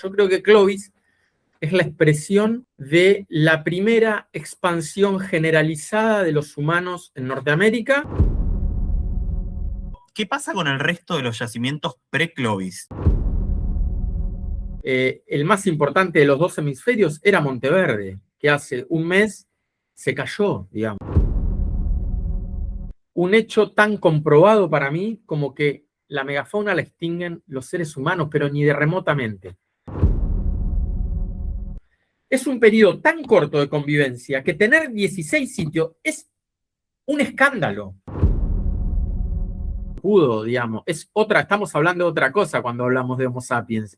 Yo creo que Clovis es la expresión de la primera expansión generalizada de los humanos en Norteamérica. ¿Qué pasa con el resto de los yacimientos pre-Clovis? El más importante de los dos hemisferios era Monteverde, que hace un mes se cayó, digamos. Un hecho tan comprobado para mí como que la megafauna la extinguen los seres humanos, pero ni de remotamente. Es un periodo tan corto de convivencia que tener 16 sitios es un escándalo. Digamos, estamos hablando de otra cosa cuando hablamos de Homo sapiens.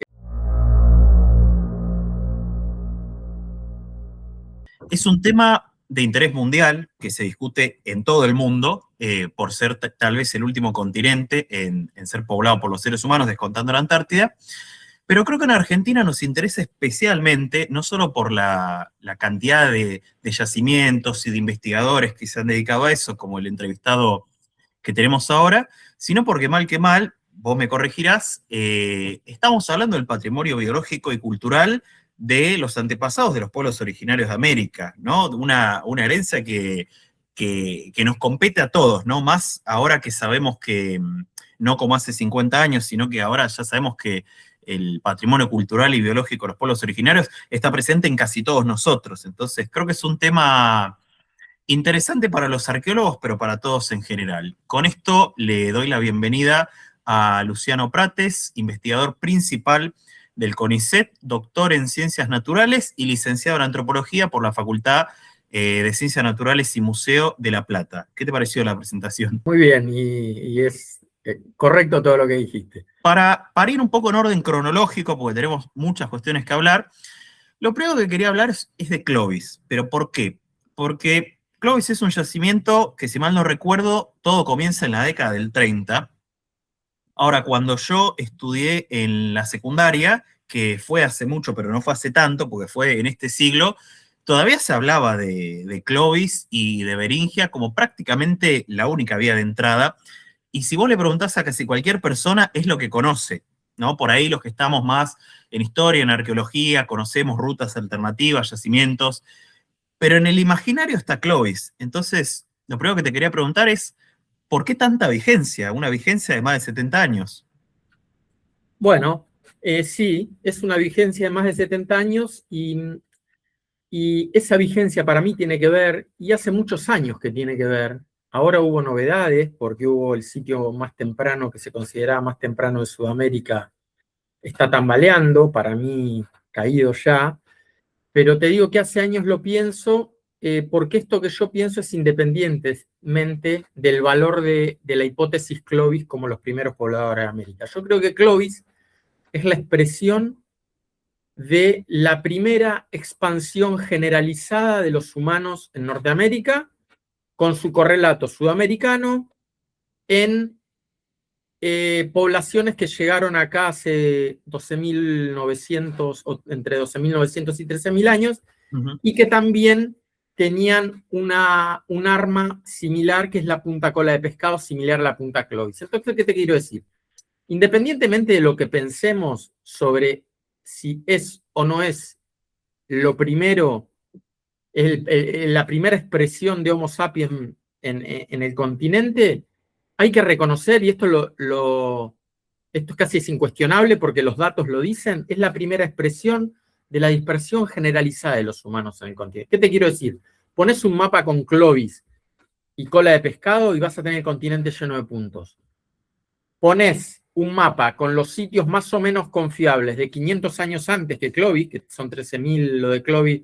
Es un tema de interés mundial que se discute en todo el mundo, por ser tal vez el último continente en ser poblado por los seres humanos, descontando la Antártida. Pero creo que en Argentina nos interesa especialmente, no solo por la cantidad de yacimientos y de investigadores que se han dedicado a eso, como el entrevistado que tenemos ahora, sino porque mal que mal, vos me corregirás, estamos hablando del patrimonio biológico y cultural de los antepasados de los pueblos originarios de América, ¿no? Una herencia que nos compete a todos, ¿no? Más ahora que sabemos que, no como hace 50 años, sino que ahora ya sabemos que el patrimonio cultural y biológico de los pueblos originarios está presente en casi todos nosotros. Entonces, creo que es un tema interesante para los arqueólogos, pero para todos en general. Con esto le doy la bienvenida a Luciano Prates, investigador principal del CONICET, doctor en Ciencias Naturales y licenciado en Antropología por la Facultad de Ciencias Naturales y Museo de La Plata. ¿Qué te pareció la presentación? Muy bien, y es correcto todo lo que dijiste. Para ir un poco en orden cronológico, porque tenemos muchas cuestiones que hablar, lo primero que quería hablar es de Clovis. ¿Pero por qué? Porque Clovis es un yacimiento que, si mal no recuerdo, todo comienza en la década del 30. Ahora, cuando yo estudié en la secundaria, que fue hace mucho, pero no fue hace tanto, porque fue en este siglo, todavía se hablaba de Clovis y de Beringia como prácticamente la única vía de entrada. Y si vos le preguntás a casi cualquier persona, es lo que conoce, ¿no? Por ahí los que estamos más en historia, en arqueología, conocemos rutas alternativas, yacimientos, pero en el imaginario está Clovis. Entonces, lo primero que te quería preguntar es, ¿por qué tanta vigencia? Una vigencia de más de 70 años. Bueno, sí, es una vigencia de más de 70 años y esa vigencia para mí tiene que ver, y hace muchos años que tiene que ver, ahora hubo novedades porque hubo el sitio más temprano, que se consideraba más temprano de Sudamérica, está tambaleando, para mí caído ya, pero te digo que hace años lo pienso, porque esto que yo pienso es independientemente del valor de la hipótesis Clovis como los primeros pobladores de América. Yo creo que Clovis es la expresión de la primera expansión generalizada de los humanos en Norteamérica, con su correlato sudamericano en poblaciones que llegaron acá hace 12.900, o entre 12.900 y 13.000 años, y que también tenían un arma similar, que es la punta cola de pescado, similar a la punta Clovis. Entonces, ¿qué te quiero decir? Independientemente de lo que pensemos sobre si es o no es lo primero, la primera expresión de Homo sapiens en el continente, hay que reconocer, y esto esto casi es incuestionable porque los datos lo dicen, es la primera expresión de la dispersión generalizada de los humanos en el continente. ¿Qué te quiero decir? Pones un mapa con Clovis y cola de pescado y vas a tener el continente lleno de puntos. Pones un mapa con los sitios más o menos confiables de 500 años antes que Clovis, que son 13.000, lo de Clovis,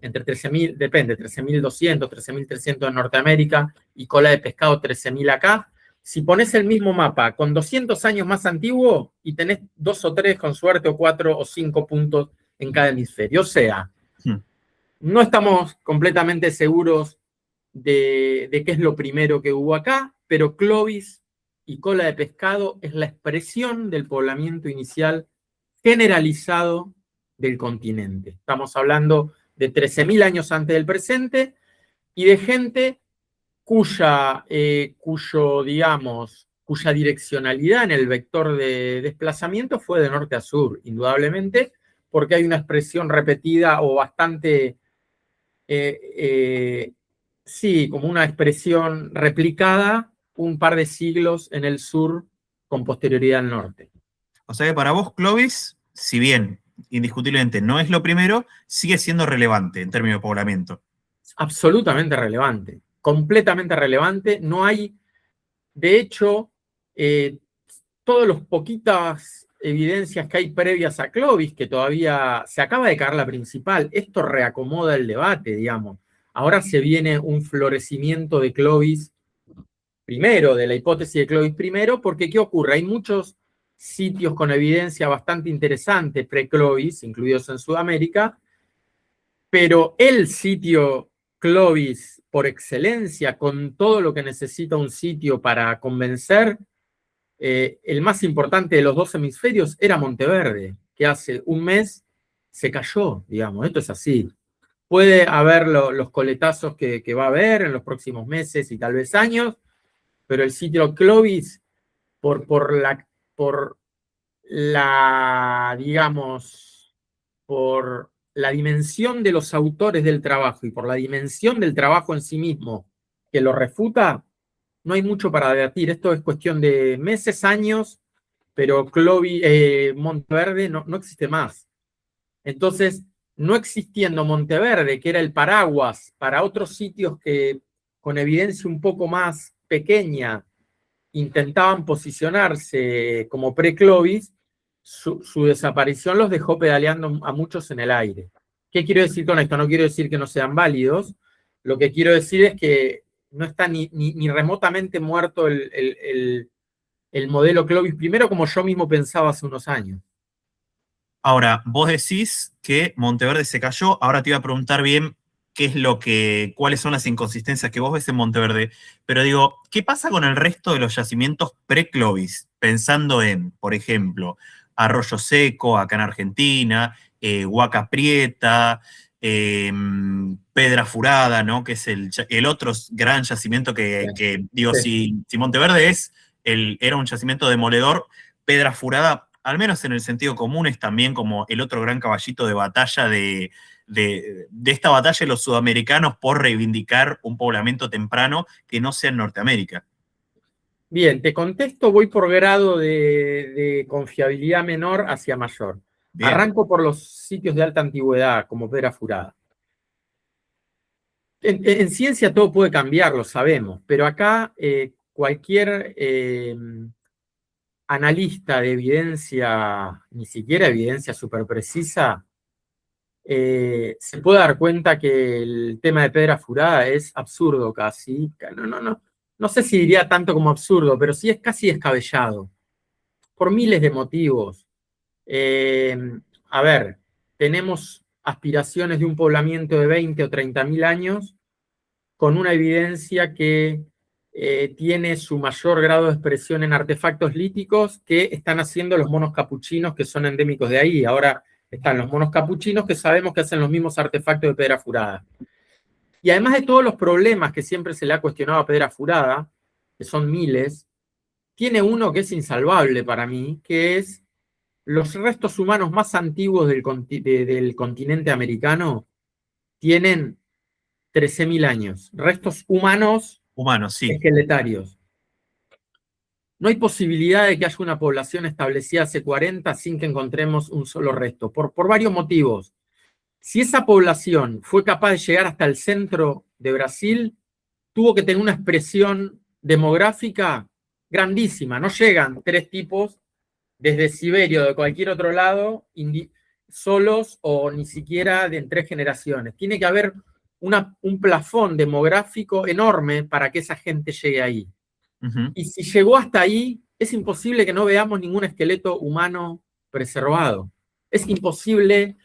entre 13.000, depende, 13.200, 13.300 en Norteamérica y cola de pescado 13.000 acá. Si pones el mismo mapa con 200 años más antiguo y tenés 2 o 3 con suerte o 4 o 5 puntos en cada hemisferio. O sea, no estamos completamente seguros de qué es lo primero que hubo acá, pero Clovis y cola de pescado es la expresión del poblamiento inicial generalizado del continente. Estamos hablando de 13.000 años antes del presente y de gente cuya direccionalidad en el vector de desplazamiento fue de norte a sur, indudablemente, porque hay una expresión repetida o bastante, sí, como una expresión replicada un par de siglos en el sur con posterioridad al norte. O sea que para vos, Clovis, si bien indiscutiblemente no es lo primero, sigue siendo relevante en términos de poblamiento. Absolutamente relevante, completamente relevante. No hay, de hecho, todas las poquitas evidencias que hay previas a Clovis, que todavía se acaba de caer la principal, esto reacomoda el debate, digamos. Ahora se viene un florecimiento de Clovis primero, de la hipótesis de Clovis primero, porque ¿qué ocurre? Hay muchos sitios con evidencia bastante interesante pre-Clovis, incluidos en Sudamérica, pero el sitio Clovis por excelencia, con todo lo que necesita un sitio para convencer, el más importante de los dos hemisferios era Monteverde, que hace un mes se cayó, digamos, esto es así. Puede haber los coletazos que va a haber en los próximos meses y tal vez años, pero el sitio Clovis, por la, digamos, por la dimensión de los autores del trabajo y por la dimensión del trabajo en sí mismo que lo refuta, no hay mucho para debatir. Esto es cuestión de meses, años, pero Monteverde no existe más. Entonces, no existiendo Monteverde, que era el paraguas para otros sitios que con evidencia un poco más pequeña intentaban posicionarse como pre-Clovis, su desaparición los dejó pedaleando a muchos en el aire. ¿Qué quiero decir con esto? No quiero decir que no sean válidos. Lo que quiero decir es que no está ni remotamente muerto el modelo Clovis primero, como yo mismo pensaba hace unos años. Ahora, vos decís que Monteverde se cayó, ahora te iba a preguntar bien cuáles son las inconsistencias que vos ves en Monteverde, pero digo, ¿qué pasa con el resto de los yacimientos pre-Clovis? Pensando en, por ejemplo, Arroyo Seco, acá en Argentina, Huaca Prieta, Pedra Furada, ¿no? Que es el otro gran yacimiento que digo, Sí. si Monteverde era un yacimiento demoledor, Pedra Furada, al menos en el sentido común, es también como el otro gran caballito de batalla de esta batalla de los sudamericanos por reivindicar un poblamiento temprano que no sea en Norteamérica. Bien, te contesto, voy por grado de confiabilidad menor hacia mayor. Bien. Arranco por los sitios de alta antigüedad, como Pedra Furada. En ciencia todo puede cambiar, lo sabemos, pero acá cualquier analista de evidencia, ni siquiera evidencia súper precisa, se puede dar cuenta que el tema de Pedra Furada es absurdo casi. No sé si diría tanto como absurdo, pero sí es casi descabellado, por miles de motivos. A ver, tenemos aspiraciones de un poblamiento de 20 o 30 mil años con una evidencia que tiene su mayor grado de expresión en artefactos líticos que están haciendo los monos capuchinos que son endémicos de ahí. Ahora están los monos capuchinos que sabemos que hacen los mismos artefactos de Pedra Furada. Y además de todos los problemas que siempre se le ha cuestionado a Pedra Furada, que son miles, tiene uno que es insalvable para mí, que es los restos humanos más antiguos del continente americano tienen 13.000 años. Restos humanos Sí. esqueletarios. No hay posibilidad de que haya una población establecida hace 40 sin que encontremos un solo resto, por varios motivos. Si esa población fue capaz de llegar hasta el centro de Brasil, tuvo que tener una expresión demográfica grandísima. No llegan 3 tipos desde Siberia o de cualquier otro lado solos o ni siquiera en 3 generaciones. Tiene que haber un plafón demográfico enorme para que esa gente llegue ahí. Y si llegó hasta ahí, es imposible que no veamos ningún esqueleto humano preservado. Es imposible,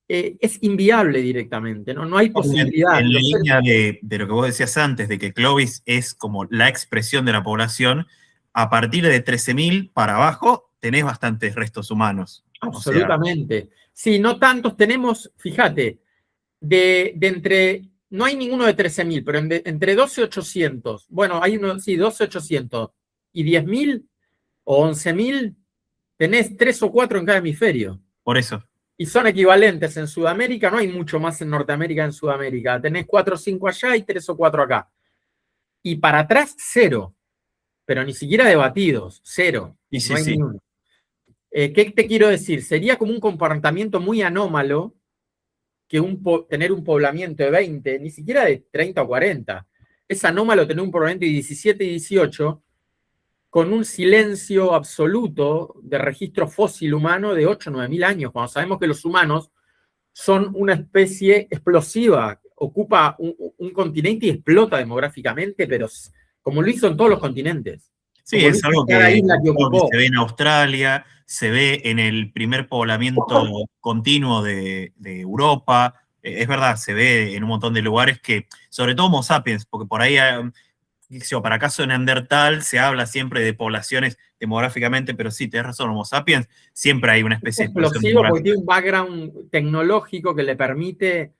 es inviable directamente, ¿no? No hay posibilidad. En la línea de lo que vos decías antes, de que Clovis es como la expresión de la población, a partir de 13.000 para abajo tenés bastantes restos humanos. Absolutamente. O sea, sí, no tantos tenemos, fíjate, no hay ninguno de 13.000, pero entre 12.800, bueno, hay uno, sí, 12.800 y 10.000 o 11.000, tenés 3 o 4 en cada hemisferio. Por eso. y son equivalentes en Sudamérica, no hay mucho más en Norteamérica en Sudamérica. Tenés 4 o 5 allá y 3 o 4 acá. Y para atrás, 0. Pero ni siquiera debatidos, 0. Y No sí, hay sí. ni uno. ¿Qué te quiero decir? Sería como un comportamiento muy anómalo que tener un poblamiento de 20, ni siquiera de 30 o 40. Es anómalo tener un poblamiento de 17 y 18 con un silencio absoluto de registro fósil humano de 8 o 9 mil años, cuando sabemos que los humanos son una especie explosiva, ocupa un continente y explota demográficamente, pero como lo hizo en todos los continentes. Sí, Como lo es hizo en algo cada que isla que ocupó. se ve en Australia, se ve en el primer poblamiento continuo de Europa. Es verdad, se ve en un montón de lugares que, sobre todo Homo sapiens, porque por ahí, para caso de Neandertal, se habla siempre de poblaciones demográficamente, pero sí, tenés razón, Homo sapiens, siempre hay una Es especie de explosión explosivo porque demográfica. tiene un background tecnológico que le permite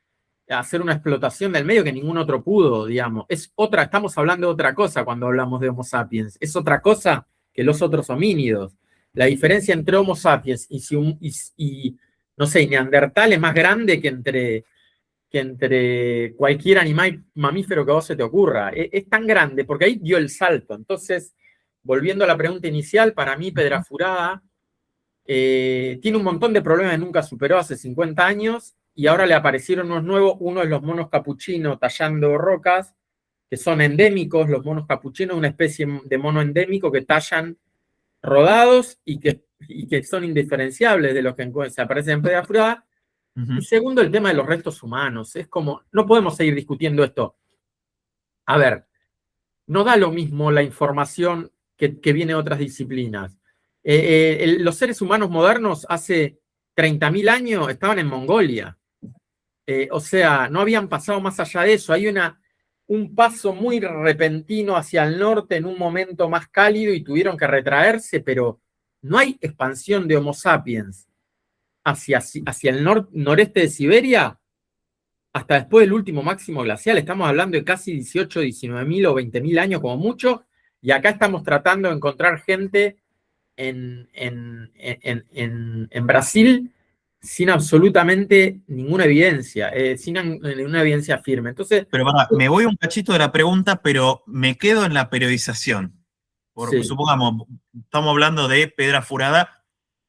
hacer una explotación del medio que ningún otro pudo, digamos. Estamos hablando de otra cosa cuando hablamos de Homo sapiens. Es otra cosa que los otros homínidos. La diferencia entre Homo sapiens y no sé, Neandertal es más grande que entre cualquier animal mamífero que a vos se te ocurra. Es tan grande porque ahí dio el salto. Entonces, volviendo a la pregunta inicial, para mí Pedrafurada tiene un montón de problemas que nunca superó hace 50 años y ahora le aparecieron unos nuevos. Uno es los monos capuchinos tallando rocas, que son endémicos. Los monos capuchinos, una especie de mono endémico que tallan rodados y que son indiferenciables de los que se aparecen en Pedrafurada. Y segundo, el tema de los restos humanos. Es como, no podemos seguir discutiendo esto. A ver, no da lo mismo la información que viene de otras disciplinas. Los seres humanos modernos hace 30.000 años estaban en Mongolia. O sea, no habían pasado más allá de eso. Hay un paso muy repentino hacia el norte en un momento más cálido y tuvieron que retraerse, pero no hay expansión de Homo sapiens hacia el noreste de Siberia hasta después del último máximo glacial. Estamos hablando de casi 18, 19.000 o 20.000 años como mucho, y acá estamos tratando de encontrar gente en Brasil sin absolutamente ninguna evidencia, sin ninguna evidencia firme. Entonces, Pero me voy un cachito de la pregunta, pero me quedo en la periodización. sí, Supongamos, estamos hablando de Pedrafurada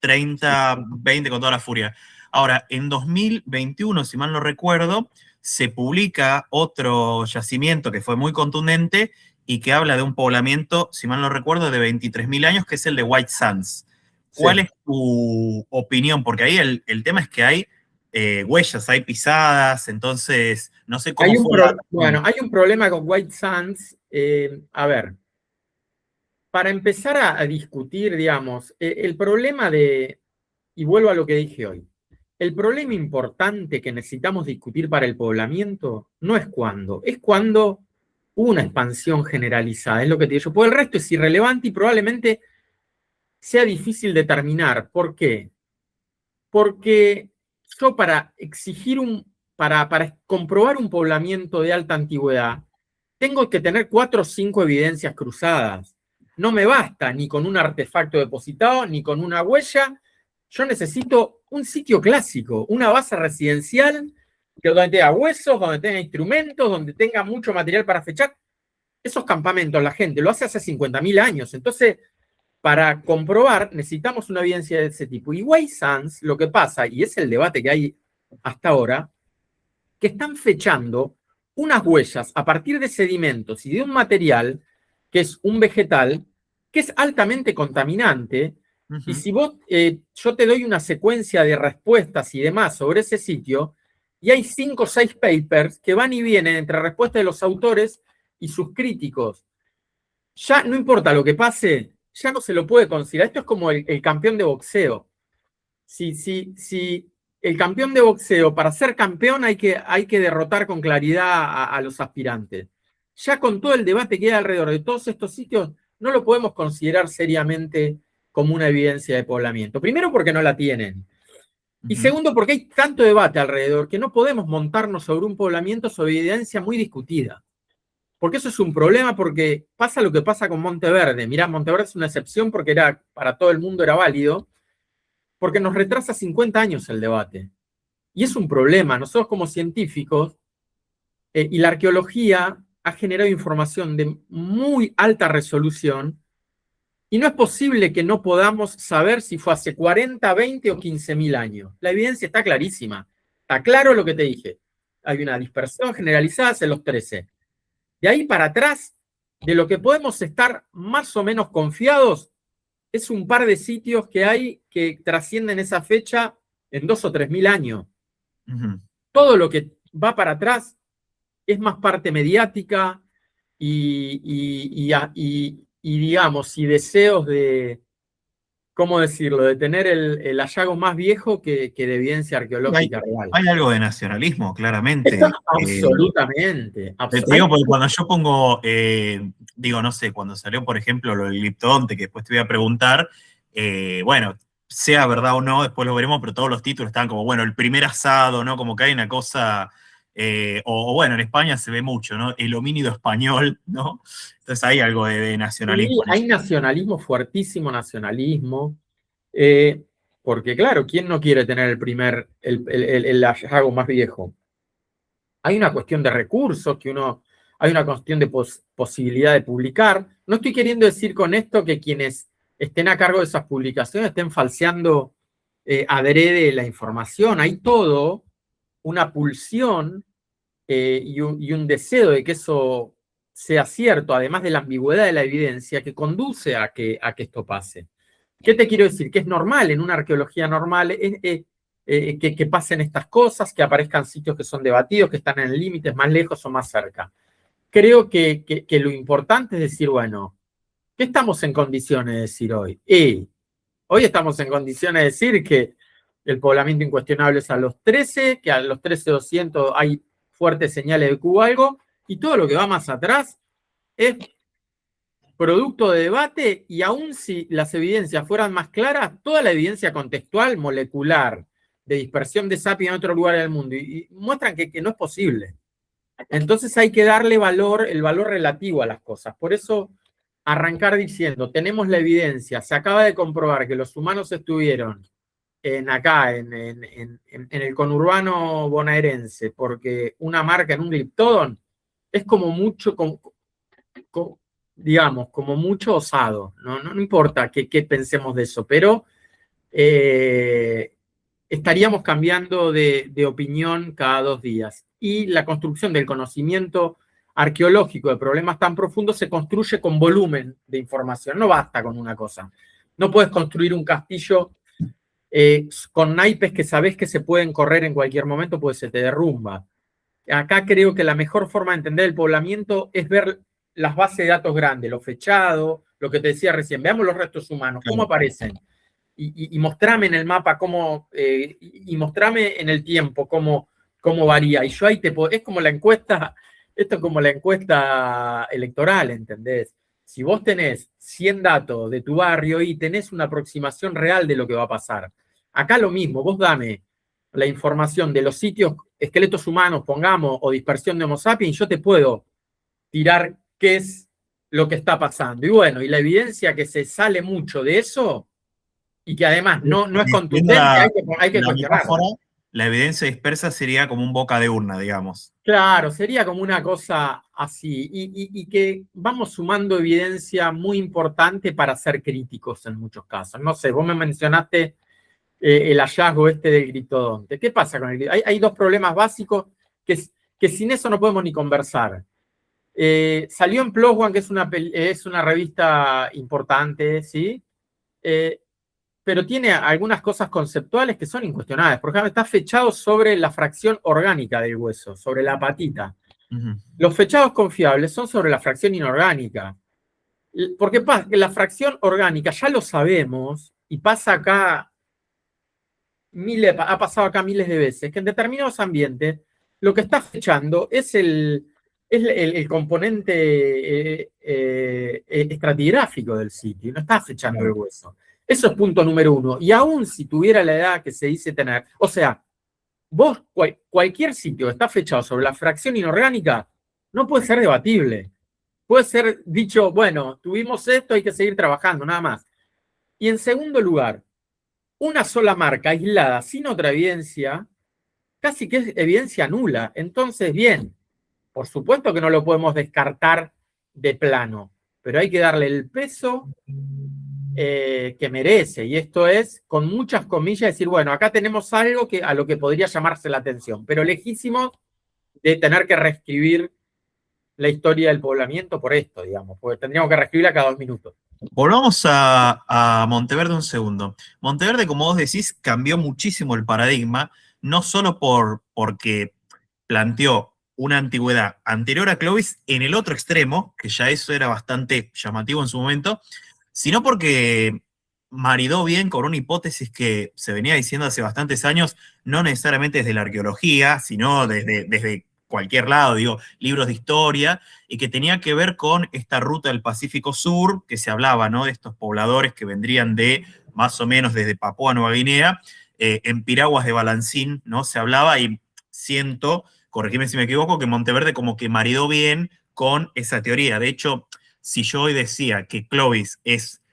30, 20 con toda la furia. Ahora, en 2021, si mal no recuerdo, se publica otro yacimiento que fue muy contundente y que habla de un poblamiento, si mal no recuerdo, de 23.000 años, que es el de White Sands. ¿Cuál sí. es tu opinión? Porque ahí el tema es que hay huellas, hay pisadas, entonces no sé cómo fue Bueno, hay un problema con White Sands. A ver, para empezar a discutir, digamos, el problema y vuelvo a lo que dije hoy, el problema importante que necesitamos discutir para el poblamiento no es cuándo, es cuando hubo una expansión generalizada, es lo que te digo yo, porque el resto es irrelevante y probablemente sea difícil determinar. ¿Por qué? Porque yo para comprobar un poblamiento de alta antigüedad, tengo que tener 4 o 5 evidencias cruzadas. No me basta ni con un artefacto depositado, ni con una huella. Yo necesito un sitio clásico, una base residencial, donde tenga huesos, donde tenga instrumentos, donde tenga mucho material para fechar. Esos campamentos la gente lo hace hace 50.000 años. Entonces, para comprobar necesitamos una evidencia de ese tipo. Y White Sands, lo que pasa, y es el debate que hay hasta ahora, que están fechando unas huellas a partir de sedimentos y de un material que es un vegetal que es altamente contaminante. Y si yo te doy una secuencia de respuestas y demás sobre ese sitio, y hay 5 o 6 papers que van y vienen entre respuestas de los autores y sus críticos, ya no importa lo que pase, ya no se lo puede considerar. Esto es como el campeón de boxeo. Si el campeón de boxeo, para ser campeón hay que derrotar con claridad a los aspirantes. Ya con todo el debate que hay alrededor de todos estos sitios, no lo podemos considerar seriamente como una evidencia de poblamiento. Primero porque no la tienen. Y segundo porque hay tanto debate alrededor que no podemos montarnos sobre un poblamiento sobre evidencia muy discutida. Porque eso es un problema, porque pasa lo que pasa con Monteverde. Mirá, Monteverde es una excepción porque para todo el mundo era válido. porque nos retrasa 50 años el debate. Y es un problema. Nosotros como científicos, y la arqueología ha generado información de muy alta resolución, y no es posible que no podamos saber si fue hace 40, 20 o 15.000 años. La evidencia está clarísima. Está claro lo que te dije. Hay una dispersión generalizada hacia los 13. De ahí para atrás, de lo que podemos estar más o menos confiados, es un par de sitios que hay que trascienden esa fecha en 2 o 3.000 años. Todo lo que va para atrás es más parte mediática y digamos, y deseos de, ¿cómo decirlo?, de tener el hallazgo más viejo que de evidencia arqueológica real. Hay algo de nacionalismo, claramente. Absolutamente. Te digo, porque cuando yo pongo, digo, no sé, cuando salió, por ejemplo, lo del gliptodonte, que después te voy a preguntar, bueno, sea verdad o no, después lo veremos, pero todos los títulos estaban como, bueno, el primer asado, ¿no? Como que hay una cosa, o bueno, en España se ve mucho, ¿no? El homínido español, ¿no? Entonces hay algo de nacionalismo. Sí, hay nacionalismo, fuertísimo nacionalismo, porque claro, ¿quién no quiere tener el hallazgo más viejo? Hay una cuestión de recursos, hay una cuestión de posibilidad de publicar. No estoy queriendo decir con esto que quienes estén a cargo de esas publicaciones estén falseando adrede la información. Hay todo una pulsión y un deseo de que eso sea cierto, además de la ambigüedad de la evidencia, que conduce a que esto pase. ¿Qué te quiero decir? Que es normal, en una arqueología normal, que pasen estas cosas, que aparezcan sitios que son debatidos, que están en límites más lejos o más cerca. Creo que lo importante es decir, bueno, ¿qué estamos en condiciones de decir hoy? Hoy estamos en condiciones de decir que el poblamiento incuestionable es a los 13, que a los 13.200 hay fuertes señales de que hubo algo, y todo lo que va más atrás es producto de debate, y aun si las evidencias fueran más claras, toda la evidencia contextual, molecular, de dispersión de SAPI en otro lugar del mundo, y muestran que no es posible. Entonces hay que darle el valor relativo a las cosas. Por eso arrancar diciendo, tenemos la evidencia, se acaba de comprobar que los humanos estuvieron acá, en el conurbano bonaerense, porque una marca en un gliptodon es como mucho, digamos, como mucho osado. No importa qué pensemos de eso, pero estaríamos cambiando de opinión cada 2 días. Y la construcción del conocimiento arqueológico de problemas tan profundos se construye con volumen de información, no basta con una cosa. No puedes construir un castillo con naipes que sabes que se pueden correr en cualquier momento, pues se te derrumba. Acá creo que la mejor forma de entender el poblamiento es ver las bases de datos grandes, lo fechado, lo que te decía recién. Veamos los restos humanos, cómo aparecen. Y mostrame en el mapa cómo, y mostrame en el tiempo cómo varía. Y yo ahí es como la encuesta, esto es como la encuesta electoral, ¿entendés? Si vos tenés 100 datos de tu barrio y tenés una aproximación real de lo que va a pasar. Acá lo mismo, vos dame la información de los sitios, esqueletos humanos, pongamos, o dispersión de Homo sapiens, yo te puedo tirar qué es lo que está pasando. Y bueno, y la evidencia que se sale mucho de eso, y que además no es contundente, hay que cuestionarla. La evidencia dispersa sería como un boca de urna, digamos. Claro, sería como una cosa así, y que vamos sumando evidencia muy importante para ser críticos en muchos casos. No sé, vos me mencionaste el hallazgo del gliptodonte. ¿Qué pasa con el gliptodonte? Hay 2 problemas básicos que sin eso no podemos ni conversar. Salió en PLOS ONE, que es una revista importante, ¿sí? Pero tiene algunas cosas conceptuales que son incuestionables. Por ejemplo, está fechado sobre la fracción orgánica del hueso, sobre la patita. Los fechados confiables son sobre la fracción inorgánica. Porque la fracción orgánica ya lo sabemos, y pasa acá, ha pasado acá miles de veces, que en determinados ambientes lo que está fechando es el componente estratigráfico del sitio, y no está fechando el hueso. Eso es punto número 1. Y aún si tuviera la edad que se dice tener, o sea, vos, cualquier sitio que está fechado sobre la fracción inorgánica, no puede ser debatible. Puede ser dicho, bueno, tuvimos esto, hay que seguir trabajando, nada más. Y en segundo lugar, una sola marca aislada, sin otra evidencia, casi que es evidencia nula. Entonces, bien, por supuesto que no lo podemos descartar de plano, pero hay que darle el peso que merece. Y esto es, con muchas comillas, decir, bueno, acá tenemos algo a lo que podría llamarse la atención, pero lejísimo de tener que reescribir la historia del poblamiento por esto, digamos, porque tendríamos que reescribirla cada 2 minutos. Volvamos a Monteverde un segundo. Monteverde, como vos decís, cambió muchísimo el paradigma, no solo porque planteó una antigüedad anterior a Clovis en el otro extremo, que ya eso era bastante llamativo en su momento, sino porque maridó bien con una hipótesis que se venía diciendo hace bastantes años, no necesariamente desde la arqueología, sino desde cualquier lado, digo, libros de historia, y que tenía que ver con esta ruta del Pacífico Sur, que se hablaba, ¿no? De estos pobladores que vendrían de más o menos desde Papúa Nueva Guinea, en piraguas de Balancín, ¿no? Se hablaba y siento, corregime si me equivoco, que Monteverde como que maridó bien con esa teoría. De hecho, si yo hoy decía que Clovis es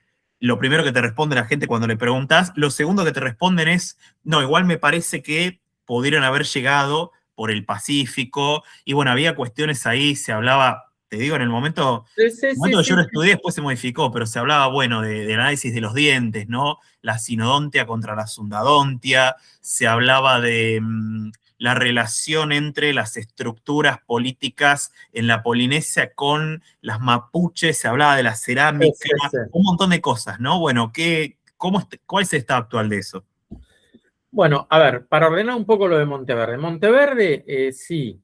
lo primero que te responde la gente cuando le preguntas, lo segundo que te responden es, no, igual me parece que pudieron haber llegado por el Pacífico, y bueno, había cuestiones ahí, se hablaba, te digo, en el momento, Sí, que yo lo estudié, después se modificó, pero se hablaba, bueno, del análisis de los dientes, ¿no? La sinodontia contra la sundadontia, se hablaba de la relación entre las estructuras políticas en la Polinesia con las mapuches, se hablaba de la cerámica, un montón de cosas, ¿no? Bueno, ¿cuál es el estado actual de eso? Bueno, a ver, para ordenar un poco lo de Monteverde. Monteverde, sí,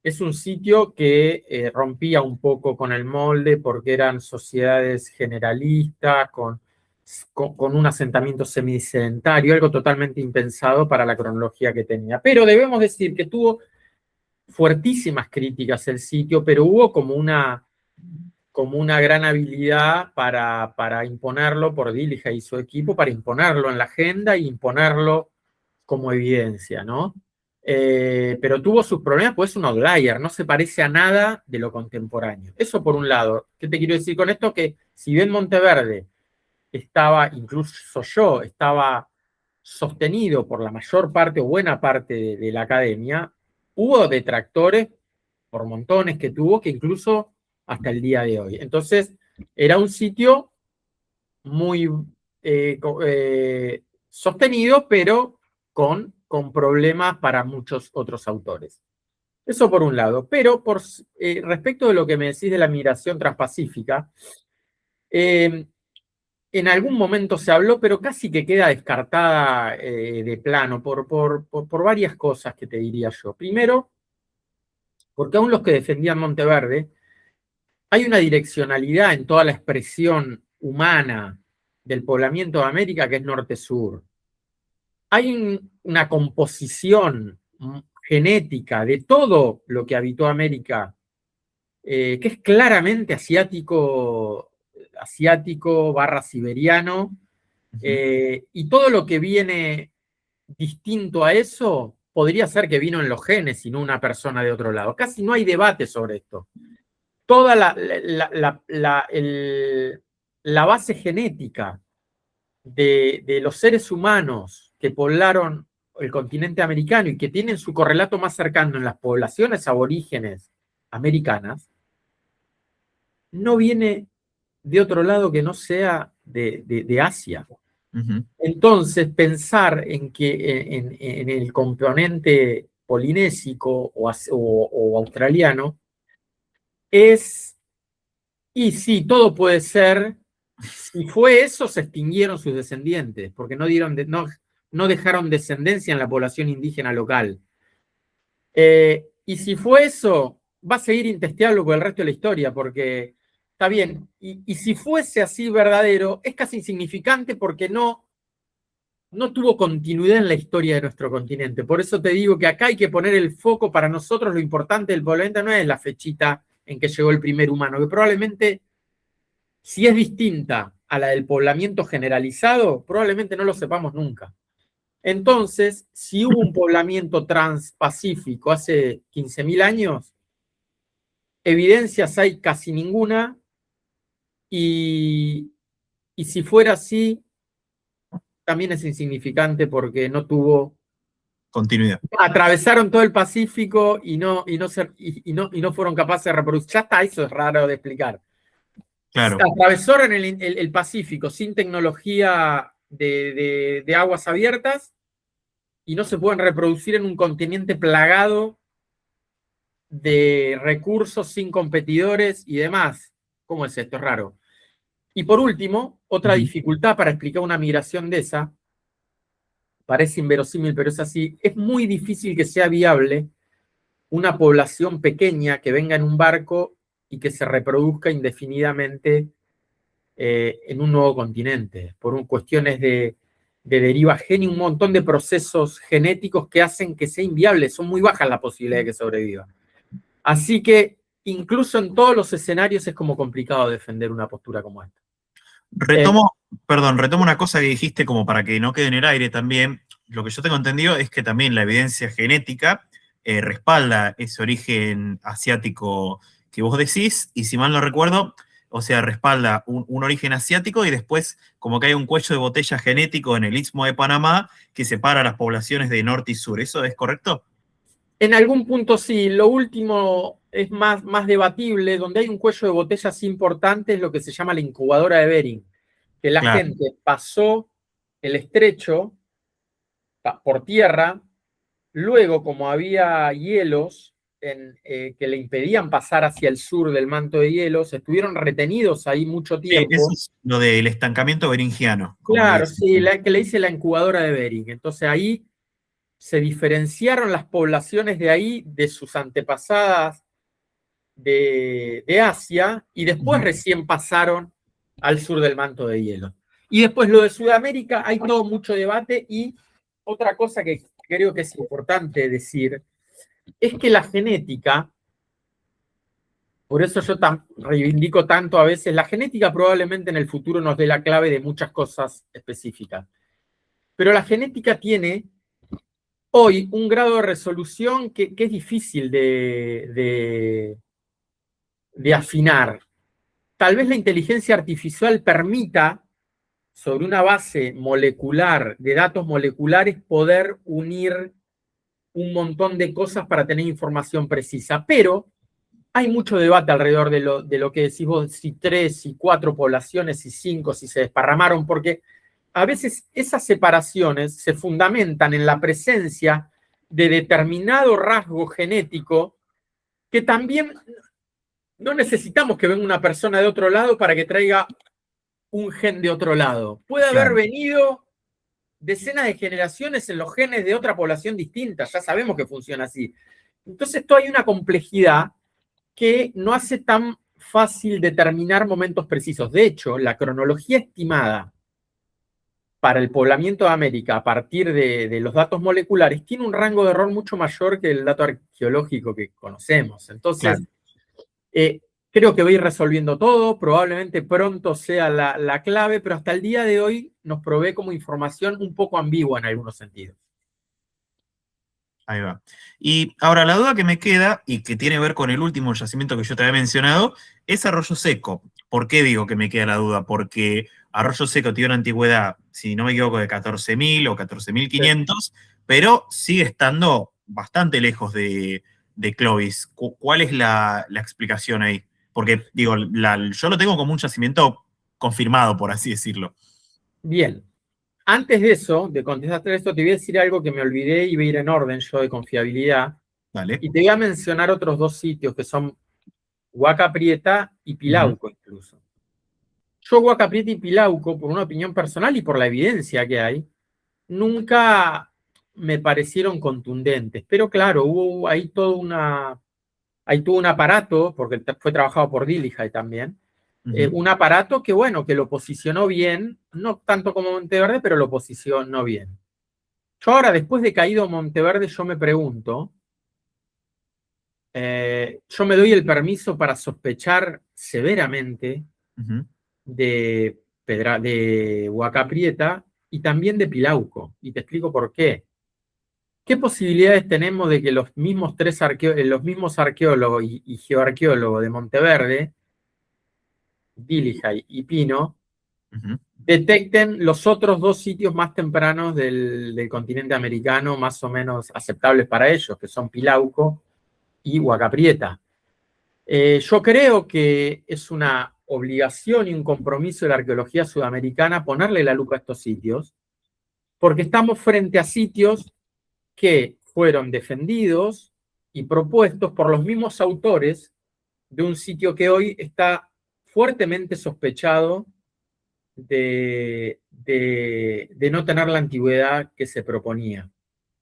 es un sitio que rompía un poco con el molde porque eran sociedades generalistas, con un asentamiento semisedentario, algo totalmente impensado para la cronología que tenía. Pero debemos decir que tuvo fuertísimas críticas el sitio, pero hubo como una gran habilidad para imponerlo por Dilija y su equipo, para imponerlo en la agenda e imponerlo como evidencia, ¿no? Pero tuvo sus problemas, pues es un outlier, no se parece a nada de lo contemporáneo. Eso por un lado. ¿Qué te quiero decir con esto? Que si bien Monteverde estaba, incluso yo, estaba sostenido por la mayor parte o buena parte de la academia, hubo detractores por montones que tuvo, que incluso hasta el día de hoy. Entonces, era un sitio muy sostenido, pero con problemas para muchos otros autores. Eso por un lado. Pero respecto de lo que me decís de la migración transpacífica, en algún momento se habló, pero casi que queda descartada de plano por varias cosas que te diría yo. Primero, porque aún los que defendían Monteverde, hay una direccionalidad en toda la expresión humana del poblamiento de América que es norte-sur. Hay una composición genética de todo lo que habitó América que es claramente asiático / siberiano, y todo lo que viene distinto a eso podría ser que vino en los genes y no una persona de otro lado. Casi no hay debate sobre esto. Toda la base genética de los seres humanos que poblaron el continente americano y que tienen su correlato más cercano en las poblaciones aborígenes americanas, no viene de otro lado que no sea de Asia. Entonces, pensar en que en el componente polinésico o australiano y sí, todo puede ser. Si fue eso, se extinguieron sus descendientes, porque no dejaron descendencia en la población indígena local. Y si fue eso, va a seguir intesteable por el resto de la historia, porque está bien. Y si fuese así verdadero, es casi insignificante porque no tuvo continuidad en la historia de nuestro continente. Por eso te digo que acá hay que poner el foco. Para nosotros lo importante del poblamiento no es la fechita en que llegó el primer humano, que probablemente, si es distinta a la del poblamiento generalizado, probablemente no lo sepamos nunca. Entonces, si hubo un poblamiento transpacífico hace 15.000 años, evidencias hay casi ninguna, y si fuera así, también es insignificante porque no tuvo continuidad. Atravesaron todo el Pacífico y no fueron capaces de reproducir. Ya está, eso es raro de explicar. Claro. Atravesaron el Pacífico sin tecnología de aguas abiertas y no se pueden reproducir en un continente plagado de recursos sin competidores y demás. ¿Cómo es esto? Es raro. Y por último, otra dificultad para explicar una migración de esa, parece inverosímil, pero es así, es muy difícil que sea viable una población pequeña que venga en un barco y que se reproduzca indefinidamente en un nuevo continente, por cuestiones de deriva génica, un montón de procesos genéticos que hacen que sea inviable, son muy bajas las posibilidades de que sobreviva. Así que incluso en todos los escenarios es como complicado defender una postura como esta. Retomo una cosa que dijiste como para que no quede en el aire también. Lo que yo tengo entendido es que también la evidencia genética respalda ese origen asiático que vos decís, y si mal no recuerdo, o sea, respalda un origen asiático y después como que hay un cuello de botella genético en el Istmo de Panamá que separa las poblaciones de norte y sur. ¿Eso es correcto? En algún punto sí. Lo último es más debatible. Donde hay un cuello de botellas importante es lo que se llama la incubadora de Bering, que la gente pasó el estrecho por tierra, luego como había hielos que le impedían pasar hacia el sur del manto de hielos, estuvieron retenidos ahí mucho tiempo. Eso es lo del estancamiento beringiano. Claro, sí, que le dice la incubadora de Bering. Entonces ahí se diferenciaron las poblaciones de ahí de sus antepasadas de Asia y después recién pasaron al sur del manto de hielo. Y después lo de Sudamérica, hay todo mucho debate y otra cosa que creo que es importante decir es que la genética, por eso yo reivindico tanto a veces, la genética probablemente en el futuro nos dé la clave de muchas cosas específicas, pero la genética tiene hoy un grado de resolución que es difícil de afinar. Tal vez la inteligencia artificial permita, sobre una base molecular, de datos moleculares, poder unir un montón de cosas para tener información precisa, pero hay mucho debate alrededor de lo que decís vos, si 3, si 4 poblaciones, si 5, si se desparramaron, porque a veces esas separaciones se fundamentan en la presencia de determinado rasgo genético que también no necesitamos que venga una persona de otro lado para que traiga un gen de otro lado. Puede haber venido decenas de generaciones en los genes de otra población distinta, ya sabemos que funciona así. Entonces, esto hay una complejidad que no hace tan fácil determinar momentos precisos. De hecho, la cronología estimada para el poblamiento de América a partir de los datos moleculares tiene un rango de error mucho mayor que el dato arqueológico que conocemos. Entonces, creo que va a ir resolviendo todo, probablemente pronto sea la clave, pero hasta el día de hoy nos provee como información un poco ambigua en algunos sentidos. Ahí va. Y ahora la duda que me queda, y que tiene que ver con el último yacimiento que yo te había mencionado, es Arroyo Seco. ¿Por qué digo que me queda la duda? Porque Arroyo Seco tiene una antigüedad, si no me equivoco, de 14.000 o 14.500, pero sigue estando bastante lejos de Clovis. ¿Cuál es la explicación ahí? Porque, digo, yo lo tengo como un yacimiento confirmado, por así decirlo. Bien. Antes de eso, de contestar esto, te voy a decir algo que me olvidé y voy a ir en orden yo de confiabilidad. Dale. Y te voy a mencionar otros 2 sitios que son Huaca Prieta y Pilauco incluso. Yo Huaca Prieta y Pilauco, por una opinión personal y por la evidencia que hay, nunca me parecieron contundentes. Pero claro, hubo ahí todo un aparato, porque fue trabajado por Dillijay también, un aparato que, bueno, que lo posicionó bien, no tanto como Monteverde, pero lo posicionó bien. Yo ahora, después de caído Monteverde, yo me pregunto, yo me doy el permiso para sospechar severamente de Huaca Prieta y también de Pilauco, y te explico por qué. ¿Qué posibilidades tenemos de que los mismos arqueólogos y geoarqueólogos de Monteverde, Dillijay y Pino, detecten los otros 2 sitios más tempranos del continente americano, más o menos aceptables para ellos, que son Pilauco y Huaca Prieta. Yo creo que es una obligación y un compromiso de la arqueología sudamericana ponerle la lupa a estos sitios, porque estamos frente a sitios que fueron defendidos y propuestos por los mismos autores de un sitio que hoy está fuertemente sospechado de no tener la antigüedad que se proponía.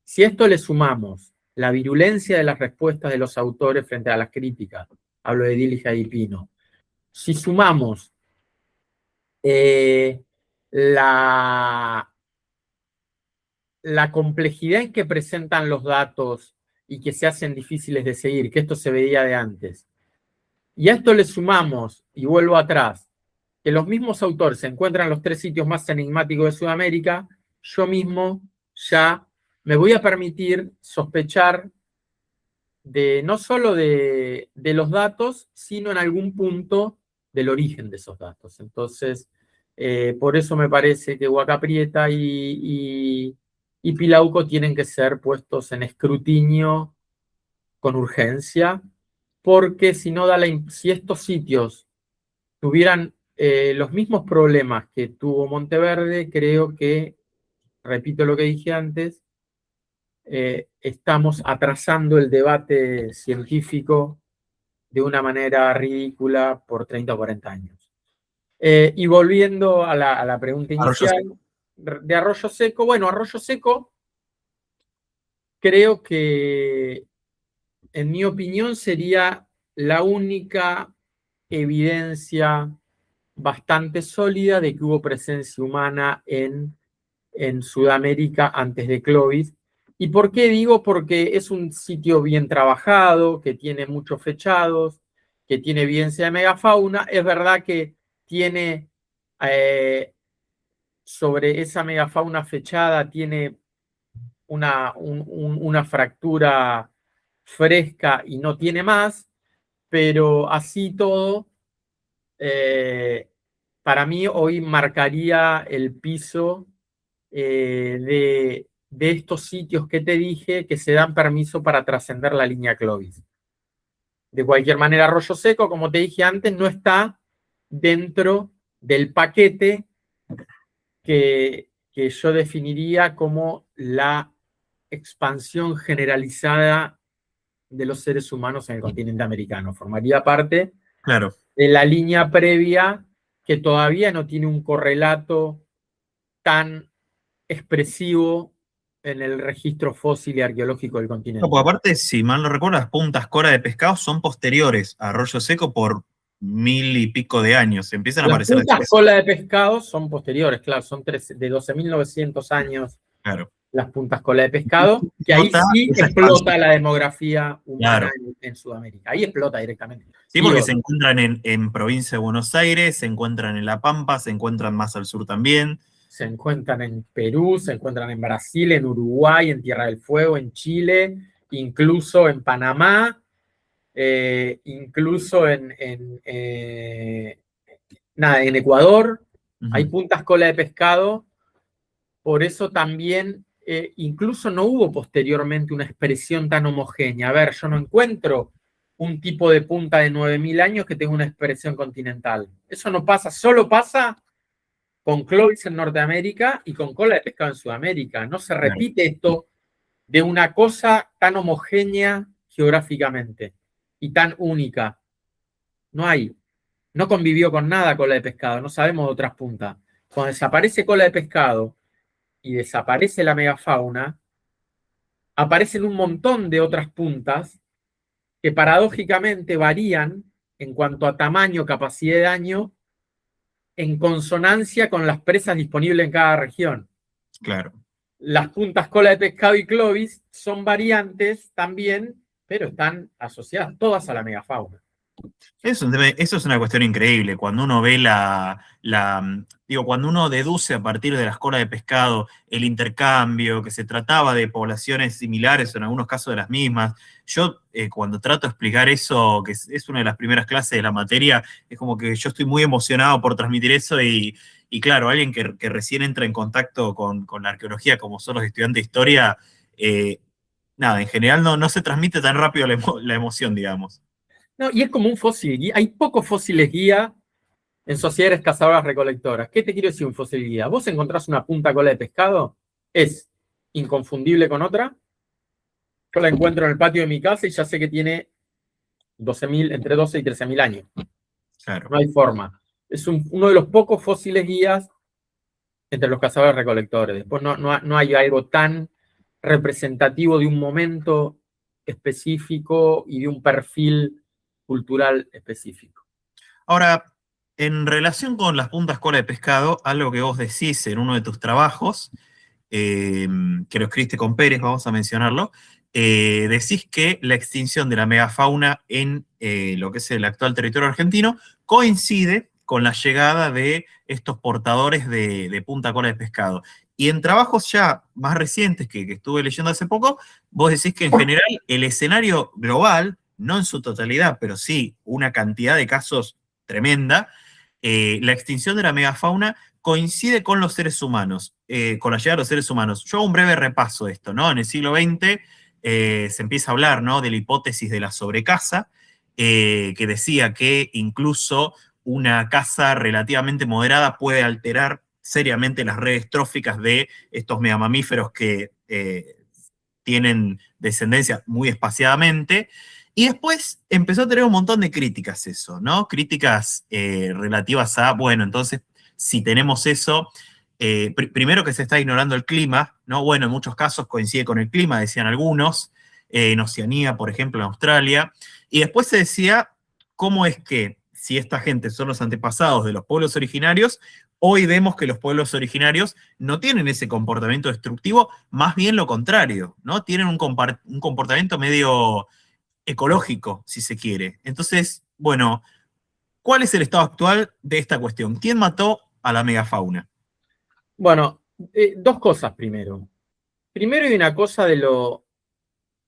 Si a esto le sumamos la virulencia de las respuestas de los autores frente a las críticas, hablo de Dilija y Pino, si sumamos la complejidad en que presentan los datos y que se hacen difíciles de seguir, que esto se veía de antes, y a esto le sumamos, y vuelvo atrás, que los mismos autores se encuentran en los 3 sitios más enigmáticos de Sudamérica, yo mismo ya me voy a permitir sospechar no solo de los datos, sino en algún punto del origen de esos datos. Entonces, por eso me parece que Huaca Prieta y Pilauco tienen que ser puestos en escrutinio con urgencia, porque si estos sitios tuvieran los mismos problemas que tuvo Monteverde, creo que, repito lo que dije antes, estamos atrasando el debate científico de una manera ridícula por 30 o 40 años. Y volviendo a la pregunta inicial de Arroyo Seco, bueno, Arroyo Seco creo que, en mi opinión, sería la única evidencia bastante sólida de que hubo presencia humana en Sudamérica antes de Clovis. ¿Y por qué digo? Porque es un sitio bien trabajado, que tiene muchos fechados, que tiene evidencia de megafauna. Es verdad que tiene, sobre esa megafauna fechada, tiene una fractura fresca y no tiene más, pero así todo, para mí hoy marcaría el piso de estos sitios que te dije que se dan permiso para trascender la línea Clovis. De cualquier manera, Arroyo Seco, como te dije antes, no está dentro del paquete que yo definiría como la expansión generalizada de los seres humanos en el continente americano. Formaría parte de la línea previa que todavía no tiene un correlato tan expresivo en el registro fósil y arqueológico del continente. No, porque aparte, si mal no recuerdo, las puntas cola de pescado son posteriores a Arroyo Seco por 1000 y pico de años. Empiezan a aparecer después. Las puntas cola de pescado son posteriores, claro, son de 12.900 años. Claro. Las puntas cola de pescado, que ahí sí explota la demografía humana, claro, en Sudamérica. Ahí explota directamente. Sí, porque se encuentran en provincia de Buenos Aires, se encuentran en La Pampa, se encuentran más al sur también. Se encuentran en Perú, se encuentran en Brasil, en Uruguay, en Tierra del Fuego, en Chile, incluso en Panamá, incluso en Ecuador. Hay puntas cola de pescado. Por eso también, incluso no hubo posteriormente una expresión tan homogénea. A ver, yo no encuentro un tipo de punta de 9.000 años que tenga una expresión continental. Eso no pasa, solo pasa con Clovis en Norteamérica y con cola de pescado en Sudamérica. No se repite esto de una cosa tan homogénea geográficamente y tan única. No hay. No convivió con nada cola de pescado, no sabemos de otras puntas. Cuando desaparece cola de pescado y desaparece la megafauna, aparecen un montón de otras puntas que paradójicamente varían en cuanto a tamaño, capacidad de daño, en consonancia con las presas disponibles en cada región. Claro. Las puntas cola de pescado y Clovis son variantes también, pero están asociadas todas a la megafauna. Eso es una cuestión increíble. Cuando uno ve cuando uno deduce a partir de las colas de pescado el intercambio, que se trataba de poblaciones similares o en algunos casos de las mismas. Yo, cuando trato de explicar eso, que es una de las primeras clases de la materia, es como que yo estoy muy emocionado por transmitir eso y y claro, alguien que recién entra en contacto con la arqueología, como son los estudiantes de historia, nada, en general no se transmite tan rápido la emoción, digamos. No, y es como un fósil guía. Hay pocos fósiles guía en sociedades cazadoras recolectoras. ¿Qué te quiero decir un fósil guía? Vos encontrás una punta cola de pescado, es inconfundible con otra. Yo la encuentro en el patio de mi casa y ya sé que tiene 12.000, entre 12 y 13.000 años. Claro. No hay forma. Es uno de los pocos fósiles guías entre los cazadores recolectores. Después no hay algo tan representativo de un momento específico y de un perfil cultural específico. Ahora, en relación con las puntas cola de pescado, algo que vos decís en uno de tus trabajos, que lo escribiste con Pérez, vamos a mencionarlo, decís que la extinción de la megafauna en lo que es el actual territorio argentino coincide con la llegada de estos portadores de punta cola de pescado. Y en trabajos ya más recientes que estuve leyendo hace poco, vos decís que en general el escenario global, no en su totalidad, pero sí una cantidad de casos tremenda, la extinción de la megafauna coincide con los seres humanos, con la llegada de los seres humanos. Yo hago un breve repaso de esto, ¿no? En el siglo XX se empieza a hablar, ¿no?, de la hipótesis de la sobrecaza, que decía que incluso una caza relativamente moderada puede alterar seriamente las redes tróficas de estos megamamíferos que tienen descendencia muy espaciadamente. Y después empezó a tener un montón de críticas eso, ¿no? Críticas relativas a, bueno, entonces, si tenemos eso, primero que se está ignorando el clima, ¿no? Bueno, en muchos casos coincide con el clima, decían algunos, en Oceanía, por ejemplo, en Australia, y después se decía cómo es que, si esta gente son los antepasados de los pueblos originarios, hoy vemos que los pueblos originarios no tienen ese comportamiento destructivo, más bien lo contrario, ¿no? Tienen un comportamiento medio ecológico, si se quiere. Entonces, bueno, ¿cuál es el estado actual de esta cuestión? ¿Quién mató a la megafauna? Bueno, dos cosas primero. Primero hay una cosa de lo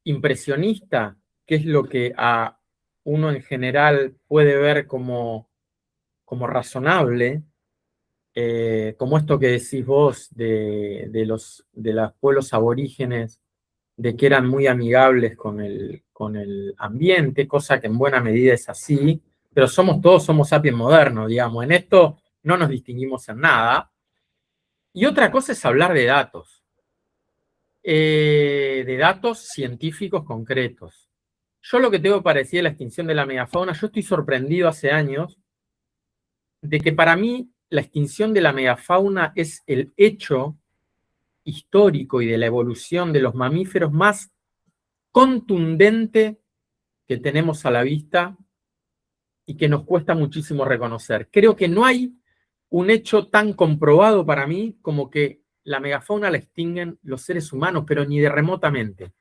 impresionista, que es lo que a uno en general puede ver como razonable, como esto que decís vos de los pueblos aborígenes, de que eran muy amigables con el ambiente, cosa que en buena medida es así, pero todos somos sapiens modernos, digamos, en esto no nos distinguimos en nada. Y otra cosa es hablar de datos científicos concretos. Yo lo que tengo para decir de la extinción de la megafauna, yo estoy sorprendido hace años de que para mí la extinción de la megafauna es el hecho histórico y de la evolución de los mamíferos más contundente que tenemos a la vista y que nos cuesta muchísimo reconocer. Creo que no hay un hecho tan comprobado para mí como que la megafauna la extinguen los seres humanos, pero ni de remotamente.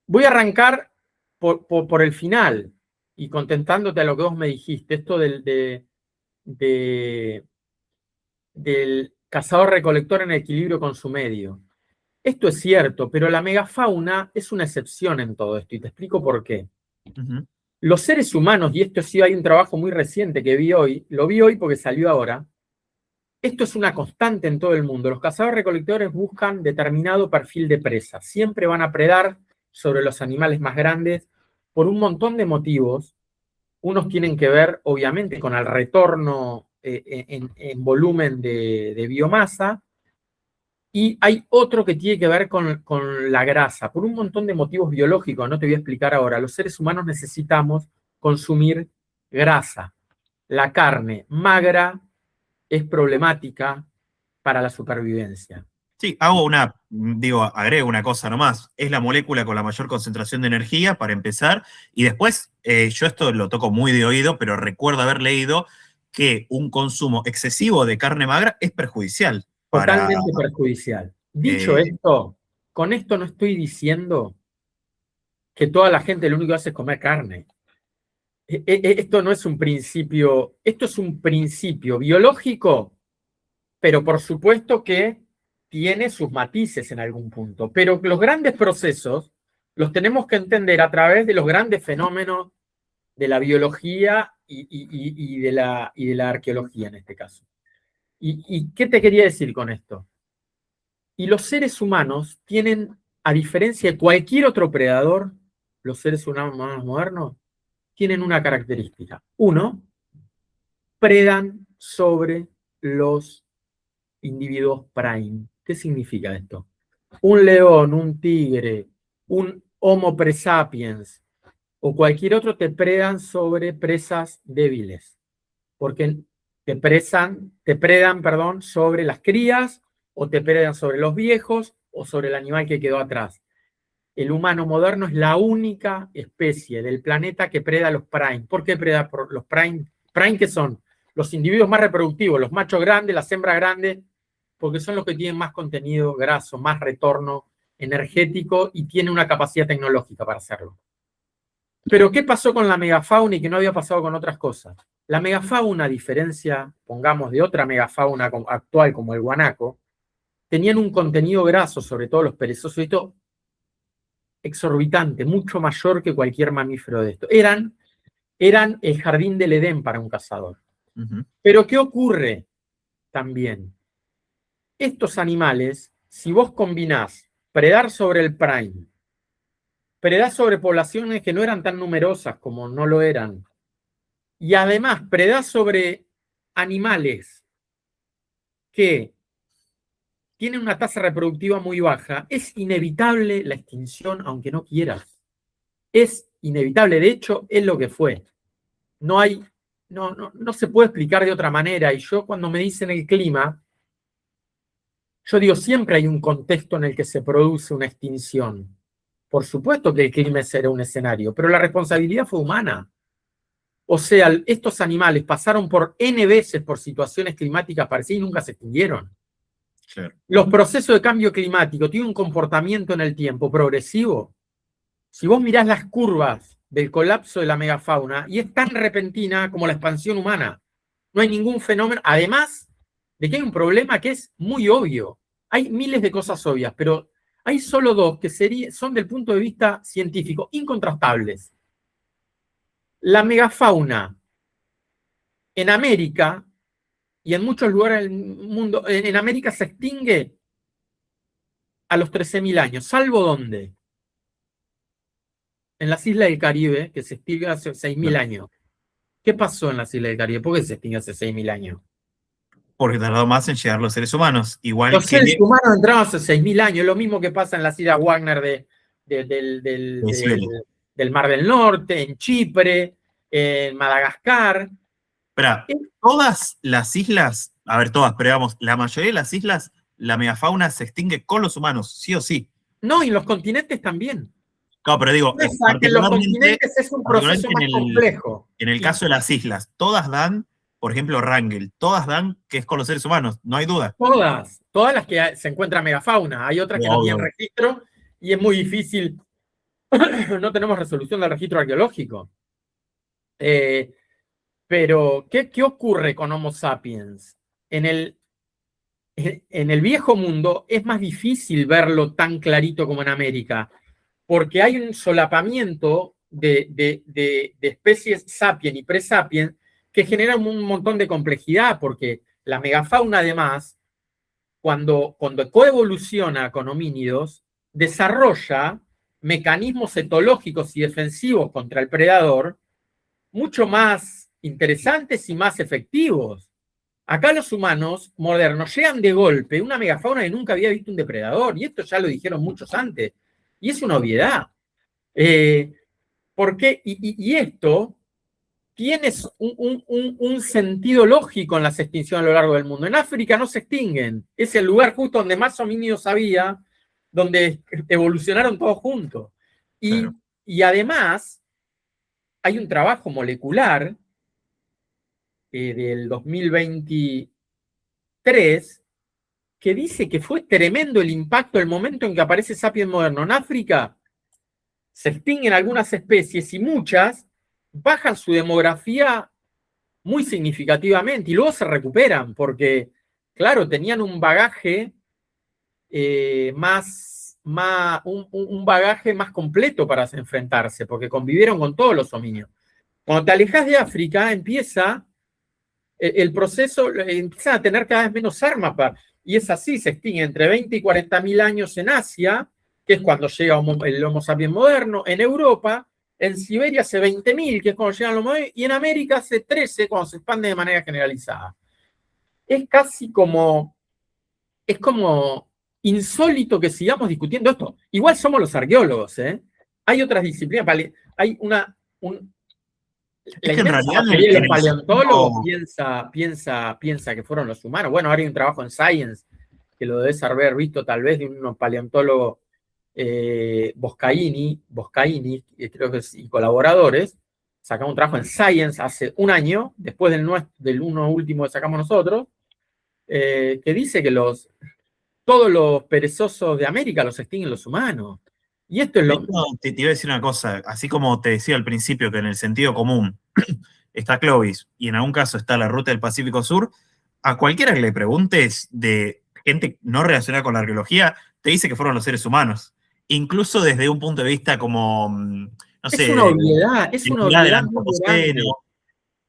Voy a arrancar por el final y contentándote a lo que vos me dijiste, esto del cazador-recolector en equilibrio con su medio. Esto es cierto, pero la megafauna es una excepción en todo esto y te explico por qué. Uh-huh. Los seres humanos, y esto sí hay un trabajo muy reciente que vi hoy, lo vi hoy porque salió ahora, esto es una constante en todo el mundo. Los cazadores-recolectores buscan determinado perfil de presa. Siempre van a predar sobre los animales más grandes por un montón de motivos. Unos tienen que ver, obviamente, con el retorno en volumen de biomasa, y hay otro que tiene que ver con la grasa, por un montón de motivos biológicos, no te voy a explicar ahora. Los seres humanos necesitamos consumir grasa. La carne magra es problemática para la supervivencia. Sí, agrego una cosa nomás. Es la molécula con la mayor concentración de energía, para empezar, y después, yo esto lo toco muy de oído, pero recuerdo haber leído que un consumo excesivo de carne magra es perjudicial. Totalmente perjudicial. Dicho esto, con esto no estoy diciendo que toda la gente lo único que hace es comer carne. Esto no es un principio, esto es un principio biológico, pero por supuesto que tiene sus matices en algún punto. Pero los grandes procesos los tenemos que entender a través de los grandes fenómenos de la biología y de la arqueología en este caso. ¿Y qué te quería decir con esto? Y los seres humanos tienen, a diferencia de cualquier otro predador, los seres humanos modernos tienen una característica. Uno, predan sobre los individuos prime. ¿Qué significa esto? Un león, un tigre, un Homo presapiens o cualquier otro te predan sobre presas débiles, porque te predan, perdón, sobre las crías o te predan sobre los viejos o sobre el animal que quedó atrás. El humano moderno es la única especie del planeta que preda a los prime. ¿Por qué preda por los prime? Prime, que son los individuos más reproductivos, los machos grandes, las hembras grandes, porque son los que tienen más contenido graso, más retorno energético y tienen una capacidad tecnológica para hacerlo. Pero ¿qué pasó con la megafauna y que no había pasado con otras cosas? La megafauna, a diferencia, pongamos, de otra megafauna actual como el guanaco, tenían un contenido graso, sobre todo los perezosos, esto exorbitante, mucho mayor que cualquier mamífero de esto. Eran el jardín del Edén para un cazador. Pero ¿qué ocurre también? Estos animales, si vos combinás predar sobre el prime, predar sobre poblaciones que no eran tan numerosas como no lo eran, y además predar sobre animales que tienen una tasa reproductiva muy baja, es inevitable la extinción, aunque no quieras. Es inevitable, de hecho, es lo que fue. No se puede explicar de otra manera. Y yo, cuando me dicen el clima, yo digo, siempre hay un contexto en el que se produce una extinción. Por supuesto que el clima será un escenario, pero la responsabilidad fue humana. O sea, estos animales pasaron por N veces por situaciones climáticas parecidas y nunca se extinguieron. Claro. Los procesos de cambio climático tienen un comportamiento en el tiempo progresivo. Si vos mirás las curvas del colapso de la megafauna, y es tan repentina como la expansión humana, no hay ningún fenómeno, además de que hay un problema que es muy obvio. Hay miles de cosas obvias, pero hay solo dos que son, del punto de vista científico, incontrastables. La megafauna en América y en muchos lugares del mundo, en América se extingue a los 13.000 años, ¿salvo dónde? En las islas del Caribe, que se extingue hace 6.000 años. ¿Qué pasó en las islas del Caribe? ¿Por qué se extingue hace 6.000 años? Porque tardó más en llegar los seres humanos. Igual los seres humanos entraron hace 6.000 años, lo mismo que pasa en las islas Wagner del Mar del Norte, en Chipre, en Madagascar. Pero todas las islas, a ver, todas, pero digamos, la mayoría de las islas, la megafauna se extingue con los humanos, sí o sí. No, y en los continentes también. No, pero digo, en los continentes es un proceso más complejo. En el caso de las islas, todas dan, por ejemplo, Wrangel, todas dan que es con los seres humanos, no hay duda. Todas las que se encuentra megafauna. Hay otras que no tienen registro y es muy difícil, no tenemos resolución del registro arqueológico. Pero, ¿qué ocurre con Homo sapiens? En el viejo mundo es más difícil verlo tan clarito como en América, porque hay un solapamiento de especies sapiens y presapiens que genera un montón de complejidad, porque la megafauna, además, cuando coevoluciona con homínidos, desarrolla mecanismos etológicos y defensivos contra el predador mucho más interesantes y más efectivos. Acá los humanos modernos llegan de golpe una megafauna que nunca había visto un depredador, y esto ya lo dijeron muchos antes, y es una obviedad. Porque, y esto tiene un sentido lógico en las extinciones a lo largo del mundo. En África no se extinguen, es el lugar justo donde más homínidos había, donde evolucionaron todos juntos. Y además, hay un trabajo molecular del 2023 que dice que fue tremendo el impacto el momento en que aparece Sapiens moderno. En África se extinguen algunas especies y muchas bajan su demografía muy significativamente y luego se recuperan porque, claro, tenían un bagaje un bagaje más completo para enfrentarse, porque convivieron con todos los homínidos. Cuando te alejas de África, empieza el proceso empieza a tener cada vez menos armas, y es así, se extingue entre 20 y 40.000 años en Asia, que es cuando llega el Homo sapiens moderno, en Europa, en Siberia hace 20.000, que es cuando llegan los modernos, y en América hace 13, cuando se expande de manera generalizada. Es casi como, es como insólito que sigamos discutiendo esto. Igual somos los arqueólogos, ¿eh? Hay otras disciplinas, hay es que en realidad los paleontólogos piensa que fueron los humanos. Bueno, ahora hay un trabajo en Science, que lo debes haber visto tal vez, de un paleontólogo Boscaini, creo que es, y colaboradores, sacamos un trabajo en Science hace un año, después del uno último que sacamos nosotros, que dice que todos los perezosos de América los extinguen los humanos. Y esto es lo... Te iba a decir una cosa, así como te decía al principio que en el sentido común está Clovis y en algún caso está la ruta del Pacífico Sur, a cualquiera que le preguntes de gente no relacionada con la arqueología, te dice que fueron los seres humanos. Incluso desde un punto de vista como, no sé... Es una obviedad, es una obviedad muy grande.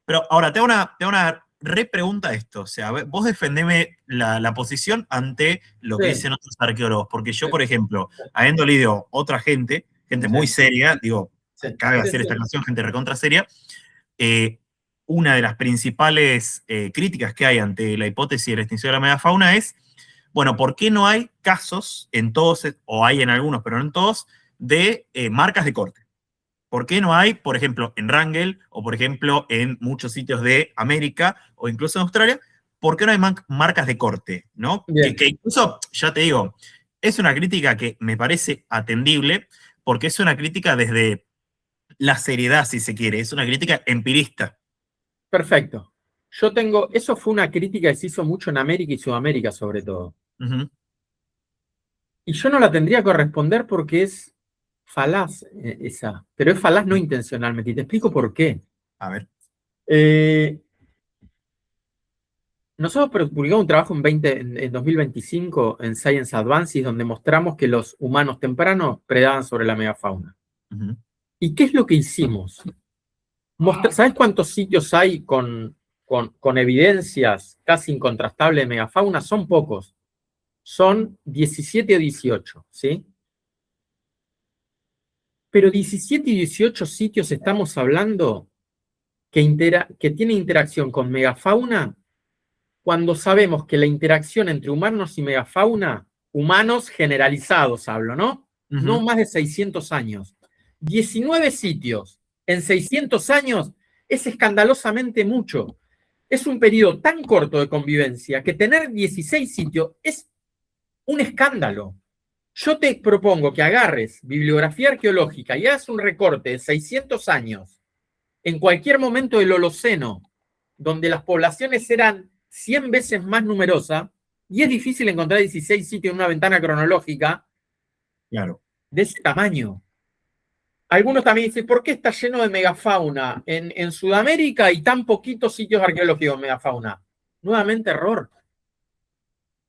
Pero ahora, te hago una repregunta a esto. O sea, vos defendeme la posición ante lo que dicen otros arqueólogos. Porque yo, por ejemplo, habiendo leído otra gente muy seria, digo, cabe hacer esta canción, gente recontra seria, una de las principales críticas que hay ante la hipótesis de la extinción de la megafauna es, bueno, ¿por qué no hay casos en todos, o hay en algunos, pero no en todos, de marcas de corte? ¿Por qué no hay, por ejemplo, en Wrangell, o por ejemplo, en muchos sitios de América, o incluso en Australia, por qué no hay marcas de corte? ¿No? Que incluso, ya te digo, es una crítica que me parece atendible, porque es una crítica desde la seriedad, si se quiere, es una crítica empirista. Perfecto. Eso fue una crítica que se hizo mucho en América y Sudamérica, sobre todo. Y yo no la tendría que responder porque es falaz esa, pero es falaz no intencionalmente, y te explico por qué. A ver. Nosotros publicamos un trabajo en 2025 en Science Advances donde mostramos que los humanos tempranos predaban sobre la megafauna. ¿Y qué es lo que hicimos? ¿Sabes cuántos sitios hay con evidencias casi incontrastables de megafauna? Son pocos. Son 17 o 18, ¿sí? Pero 17 y 18 sitios estamos hablando que tienen interacción con megafauna cuando sabemos que la interacción entre humanos y megafauna, humanos generalizados hablo, ¿no? No más de 600 años. 19 sitios en 600 años es escandalosamente mucho. Es un periodo tan corto de convivencia que tener 16 sitios es un escándalo. Yo te propongo que agarres bibliografía arqueológica y hagas un recorte de 600 años en cualquier momento del Holoceno, donde las poblaciones eran 100 veces más numerosas, y es difícil encontrar 16 sitios en una ventana cronológica de ese tamaño. Algunos también dicen, ¿por qué está lleno de megafauna en Sudamérica y tan poquitos sitios arqueológicos de megafauna? Nuevamente error.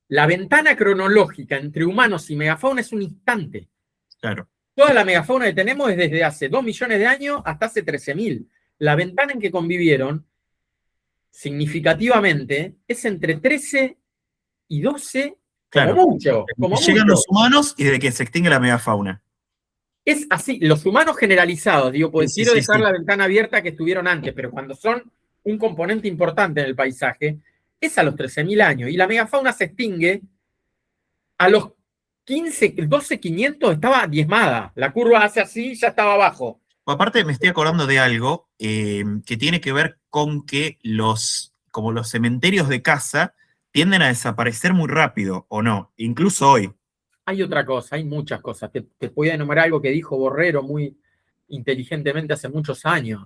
La ventana cronológica entre humanos y megafauna es un instante. Claro. Toda la megafauna que tenemos es desde hace 2 millones de años hasta hace 13.000. La ventana en que convivieron significativamente es entre 13 y 12, claro, como mucho. Llegan los humanos y desde que se extingue la megafauna. Es así, los humanos generalizados, digo, pues quiero dejar la ventana abierta que estuvieron antes, pero cuando son un componente importante en el paisaje, es a los 13.000 años, y la megafauna se extingue a los 12.500, estaba diezmada, la curva hace así, ya estaba abajo. Aparte me estoy acordando de algo que tiene que ver con que como los cementerios de caza tienden a desaparecer muy rápido, ¿o no? Incluso hoy. Hay otra cosa, hay muchas cosas. Te voy a enumerar algo que dijo Borrero muy inteligentemente hace muchos años.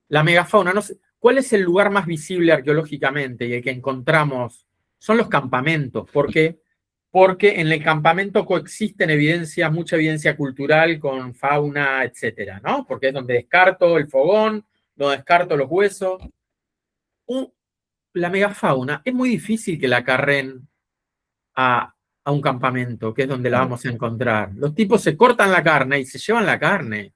La megafauna, no sé, ¿cuál es el lugar más visible arqueológicamente y el que encontramos? Son los campamentos. ¿Por qué? Porque en el campamento coexisten mucha evidencia cultural con fauna, etcétera, ¿no? Porque es donde descarto el fogón, donde descarto los huesos. La megafauna es muy difícil que la acarren a un campamento, que es donde la vamos a encontrar. Los tipos se cortan la carne y se llevan la carne.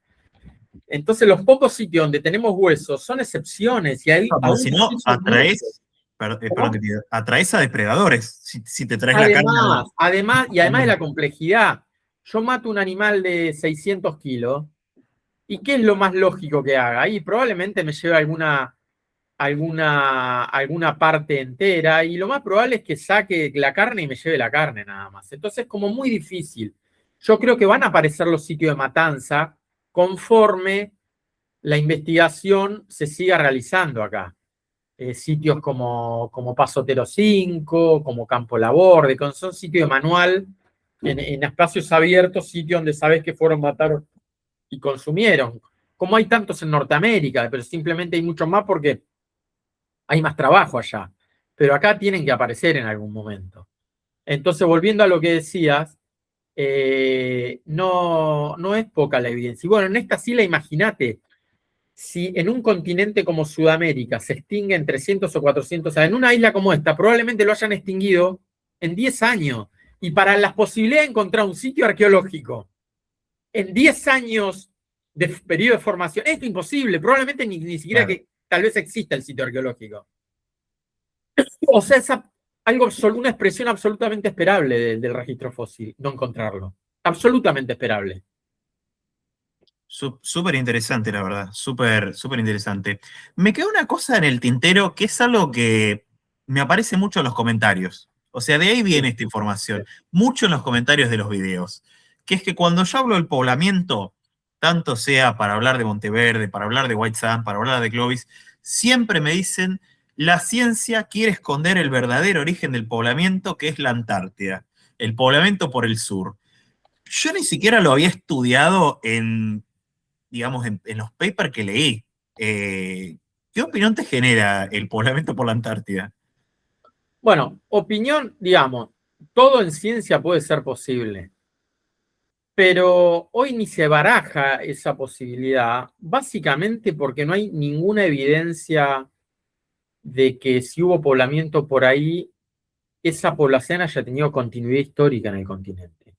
Entonces los pocos sitios donde tenemos huesos son excepciones. Y ahí si no, atraes Perdón que te diga, atraes a depredadores si te traes la carne. Además de la complejidad, yo mato un animal de 600 kilos, ¿y qué es lo más lógico que haga? Ahí probablemente me lleve alguna parte entera, y lo más probable es que saque la carne y me lleve la carne nada más. Entonces es como muy difícil. Yo creo que van a aparecer los sitios de matanza conforme la investigación se siga realizando acá. Sitios como Pasotero 5, como Campo Laborde, son sitios de manual, en espacios abiertos, sitios donde sabes que fueron, mataron y consumieron. Como hay tantos en Norteamérica, pero simplemente hay muchos más porque hay más trabajo allá. Pero acá tienen que aparecer en algún momento. Entonces, volviendo a lo que decías, no es poca la evidencia. Y bueno, en esta isla, imagínate, si en un continente como Sudamérica se extinguen 300 o 400, o sea, en una isla como esta, probablemente lo hayan extinguido en 10 años. Y para las posibilidades de encontrar un sitio arqueológico en 10 años de periodo de formación, es imposible. Probablemente ni siquiera claro, que tal vez exista el sitio arqueológico. O sea, es una expresión absolutamente esperable del registro fósil, no encontrarlo. Absolutamente esperable. Súper interesante, la verdad. Súper interesante. Me queda una cosa en el tintero que es algo que me aparece mucho en los comentarios. O sea, de ahí viene esta información. Mucho en los comentarios de los videos. Que es que cuando yo hablo del poblamiento, tanto sea para hablar de Monteverde, para hablar de White Sands, para hablar de Clovis, siempre me dicen, la ciencia quiere esconder el verdadero origen del poblamiento, que es la Antártida. El poblamiento por el sur. Yo ni siquiera lo había estudiado digamos, en los papers que leí. ¿Qué opinión te genera el poblamiento por la Antártida? Bueno, opinión, digamos, todo en ciencia puede ser posible, pero hoy ni se baraja esa posibilidad, básicamente porque no hay ninguna evidencia de que si hubo poblamiento por ahí, esa población haya tenido continuidad histórica en el continente.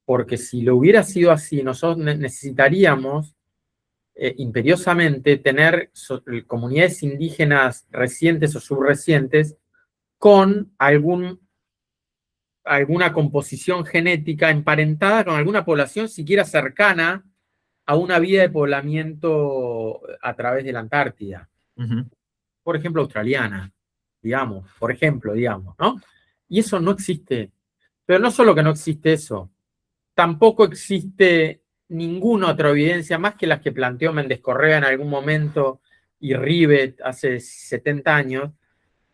Porque si lo hubiera sido así, nosotros necesitaríamos imperiosamente tener comunidades indígenas recientes o subrecientes con alguna composición genética emparentada con alguna población siquiera cercana a una vía de poblamiento a través de la Antártida. Por ejemplo, australiana, digamos, ¿no? Y eso no existe. Pero no solo que no existe eso, tampoco existe ninguna otra evidencia más que las que planteó Méndez Correa en algún momento y Rivet hace 70 años,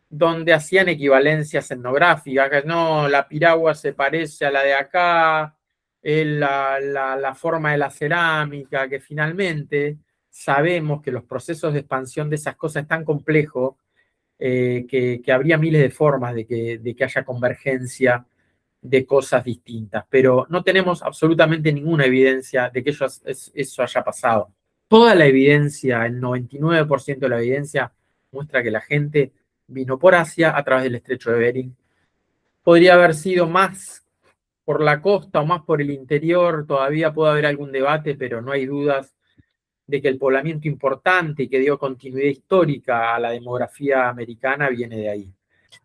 donde hacían equivalencias etnográficas, que no, la piragua se parece a la de acá, la forma de la cerámica, que finalmente sabemos que los procesos de expansión de esas cosas es tan complejo que habría miles de formas de que haya convergencia de cosas distintas, pero no tenemos absolutamente ninguna evidencia de que eso haya pasado. Toda la evidencia, el 99% de la evidencia, muestra que la gente vino por Asia a través del estrecho de Bering. Podría haber sido más por la costa o más por el interior, todavía puede haber algún debate, pero no hay dudas de que el poblamiento importante y que dio continuidad histórica a la demografía americana viene de ahí.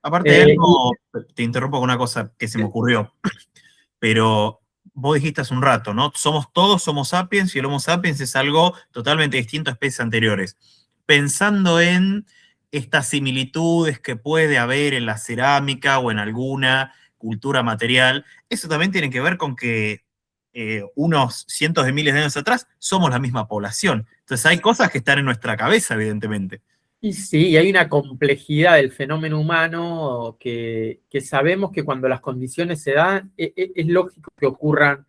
Aparte de algo, te interrumpo con una cosa que se me ocurrió, pero vos dijiste hace un rato, ¿no? Todos Homo sapiens y el Homo sapiens es algo totalmente distinto a especies anteriores. Pensando en estas similitudes que puede haber en la cerámica o en alguna cultura material, eso también tiene que ver con que unos cientos de miles de años atrás somos la misma población. Entonces hay cosas que están en nuestra cabeza, evidentemente. Y sí, hay una complejidad del fenómeno humano que sabemos que cuando las condiciones se dan, es lógico que ocurran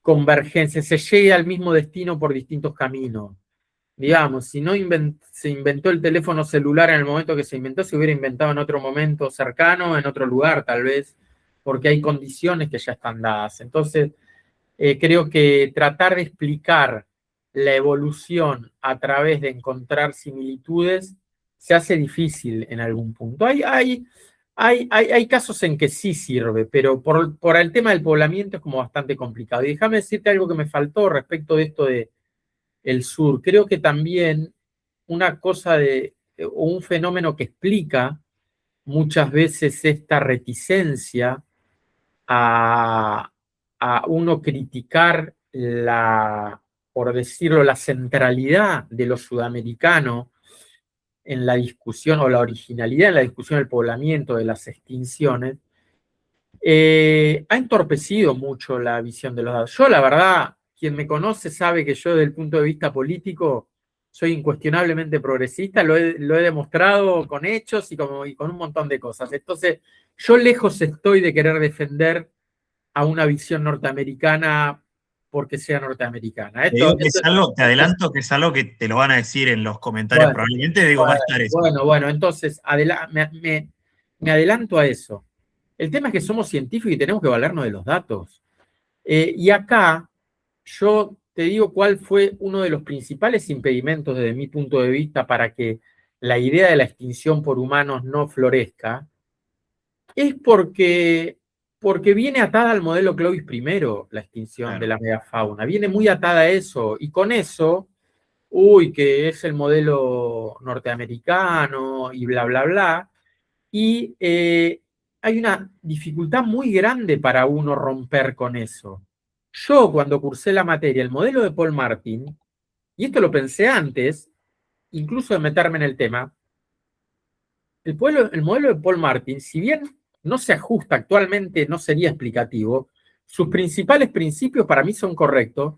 convergencias, se llegue al mismo destino por distintos caminos. Digamos, si no se inventó el teléfono celular en el momento que se inventó, se hubiera inventado en otro momento cercano, en otro lugar tal vez, porque hay condiciones que ya están dadas. Entonces, creo que tratar de explicar la evolución a través de encontrar similitudes se hace difícil en algún punto. Hay casos en que sí sirve, pero por el tema del poblamiento es como bastante complicado. Y déjame decirte algo que me faltó respecto de esto del sur. Creo que también una cosa o un fenómeno que explica muchas veces esta reticencia a uno criticar por decirlo, la centralidad de lo sudamericano en la discusión, o la originalidad en la discusión del poblamiento, de las extinciones, ha entorpecido mucho la visión de los datos. Yo, la verdad, quien me conoce sabe que yo, desde el punto de vista político, soy incuestionablemente progresista, lo he demostrado con hechos y con un montón de cosas. Entonces, yo lejos estoy de querer defender a una visión norteamericana porque sea norteamericana. Te digo que es algo, te adelanto que es algo que te lo van a decir en los comentarios, bueno, probablemente, digo, va a estar eso. Bueno, entonces me adelanto a eso. El tema es que somos científicos y tenemos que valernos de los datos. Y acá yo te digo cuál fue uno de los principales impedimentos desde mi punto de vista para que la idea de la extinción por humanos no florezca, es porque viene atada al modelo Clovis I, la extinción de la megafauna. Viene muy atada a eso, y con eso, que es el modelo norteamericano y bla, bla, bla. Y hay una dificultad muy grande para uno romper con eso. Yo, cuando cursé la materia, el modelo de Paul Martin, y esto lo pensé antes, incluso de meterme en el tema, el modelo de Paul Martin, si bien no se ajusta actualmente, no sería explicativo, sus principales principios para mí son correctos,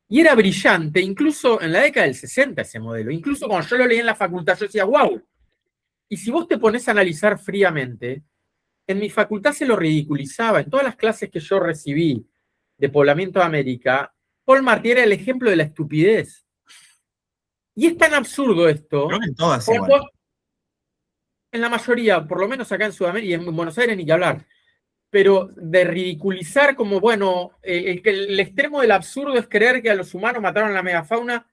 y era brillante, incluso en la década del 60 ese modelo. Incluso cuando yo lo leí en la facultad, yo decía, wow. Y si vos te pones a analizar fríamente, en mi facultad se lo ridiculizaba. En todas las clases que yo recibí de Poblamiento de América, Paul Martin era el ejemplo de la estupidez. Y es tan absurdo esto. Creo que en todas igual. En la mayoría, por lo menos acá en Sudamérica y en Buenos Aires, ni que hablar. Pero de ridiculizar como, bueno, el extremo del absurdo es creer que a los humanos mataron a la megafauna,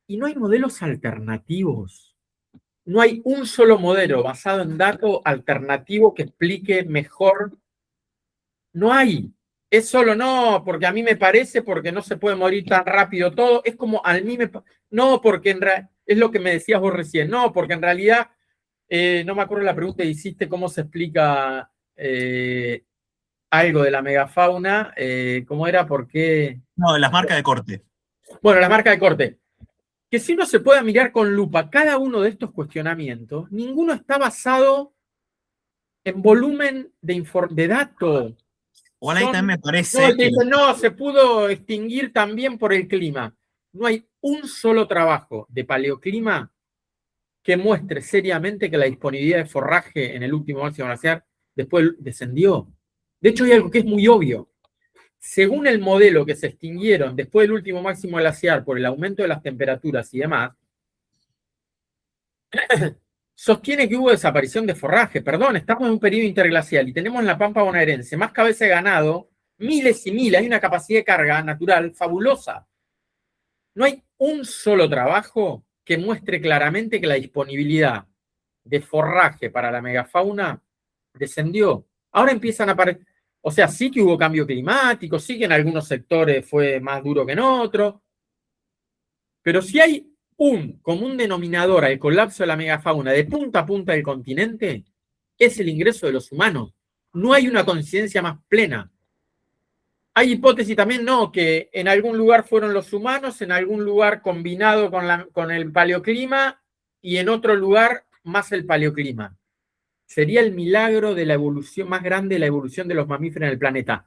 y no hay modelos alternativos. No hay un solo modelo basado en datos alternativo que explique mejor. No hay. Es solo no, porque a mí me parece, porque no se puede morir tan rápido todo. Es como a mí me... No, porque es lo que me decías vos recién. No, porque en realidad, no me acuerdo la pregunta que hiciste, cómo se explica algo de la megafauna. ¿Cómo era? ¿Por qué? No, las marcas de corte. Bueno, las marcas de corte. Que si uno se puede mirar con lupa cada uno de estos cuestionamientos, ninguno está basado en volumen de datos. Igual ahí también me parece no, que no, se pudo extinguir también por el clima. No hay un solo trabajo de paleoclima que muestre seriamente que la disponibilidad de forraje en el último máximo glaciar después descendió. De hecho, hay algo que es muy obvio. Según el modelo que se extinguieron después del último máximo glaciar por el aumento de las temperaturas y demás, sostiene que hubo desaparición de forraje. Perdón, estamos en un periodo interglacial y tenemos en la Pampa bonaerense más cabeza de ganado, miles y miles, hay una capacidad de carga natural fabulosa. No hay un solo trabajo que muestre claramente que la disponibilidad de forraje para la megafauna descendió. Ahora empiezan a aparecer, o sea, sí que hubo cambio climático, sí que en algunos sectores fue más duro que en otros, pero si hay un común denominador al colapso de la megafauna de punta a punta del continente, es el ingreso de los humanos. No hay una conciencia más plena. Hay hipótesis también, no, que en algún lugar fueron los humanos, en algún lugar combinado con el paleoclima y en otro lugar más el paleoclima. Sería el milagro de la evolución más grande de la evolución de los mamíferos en el planeta.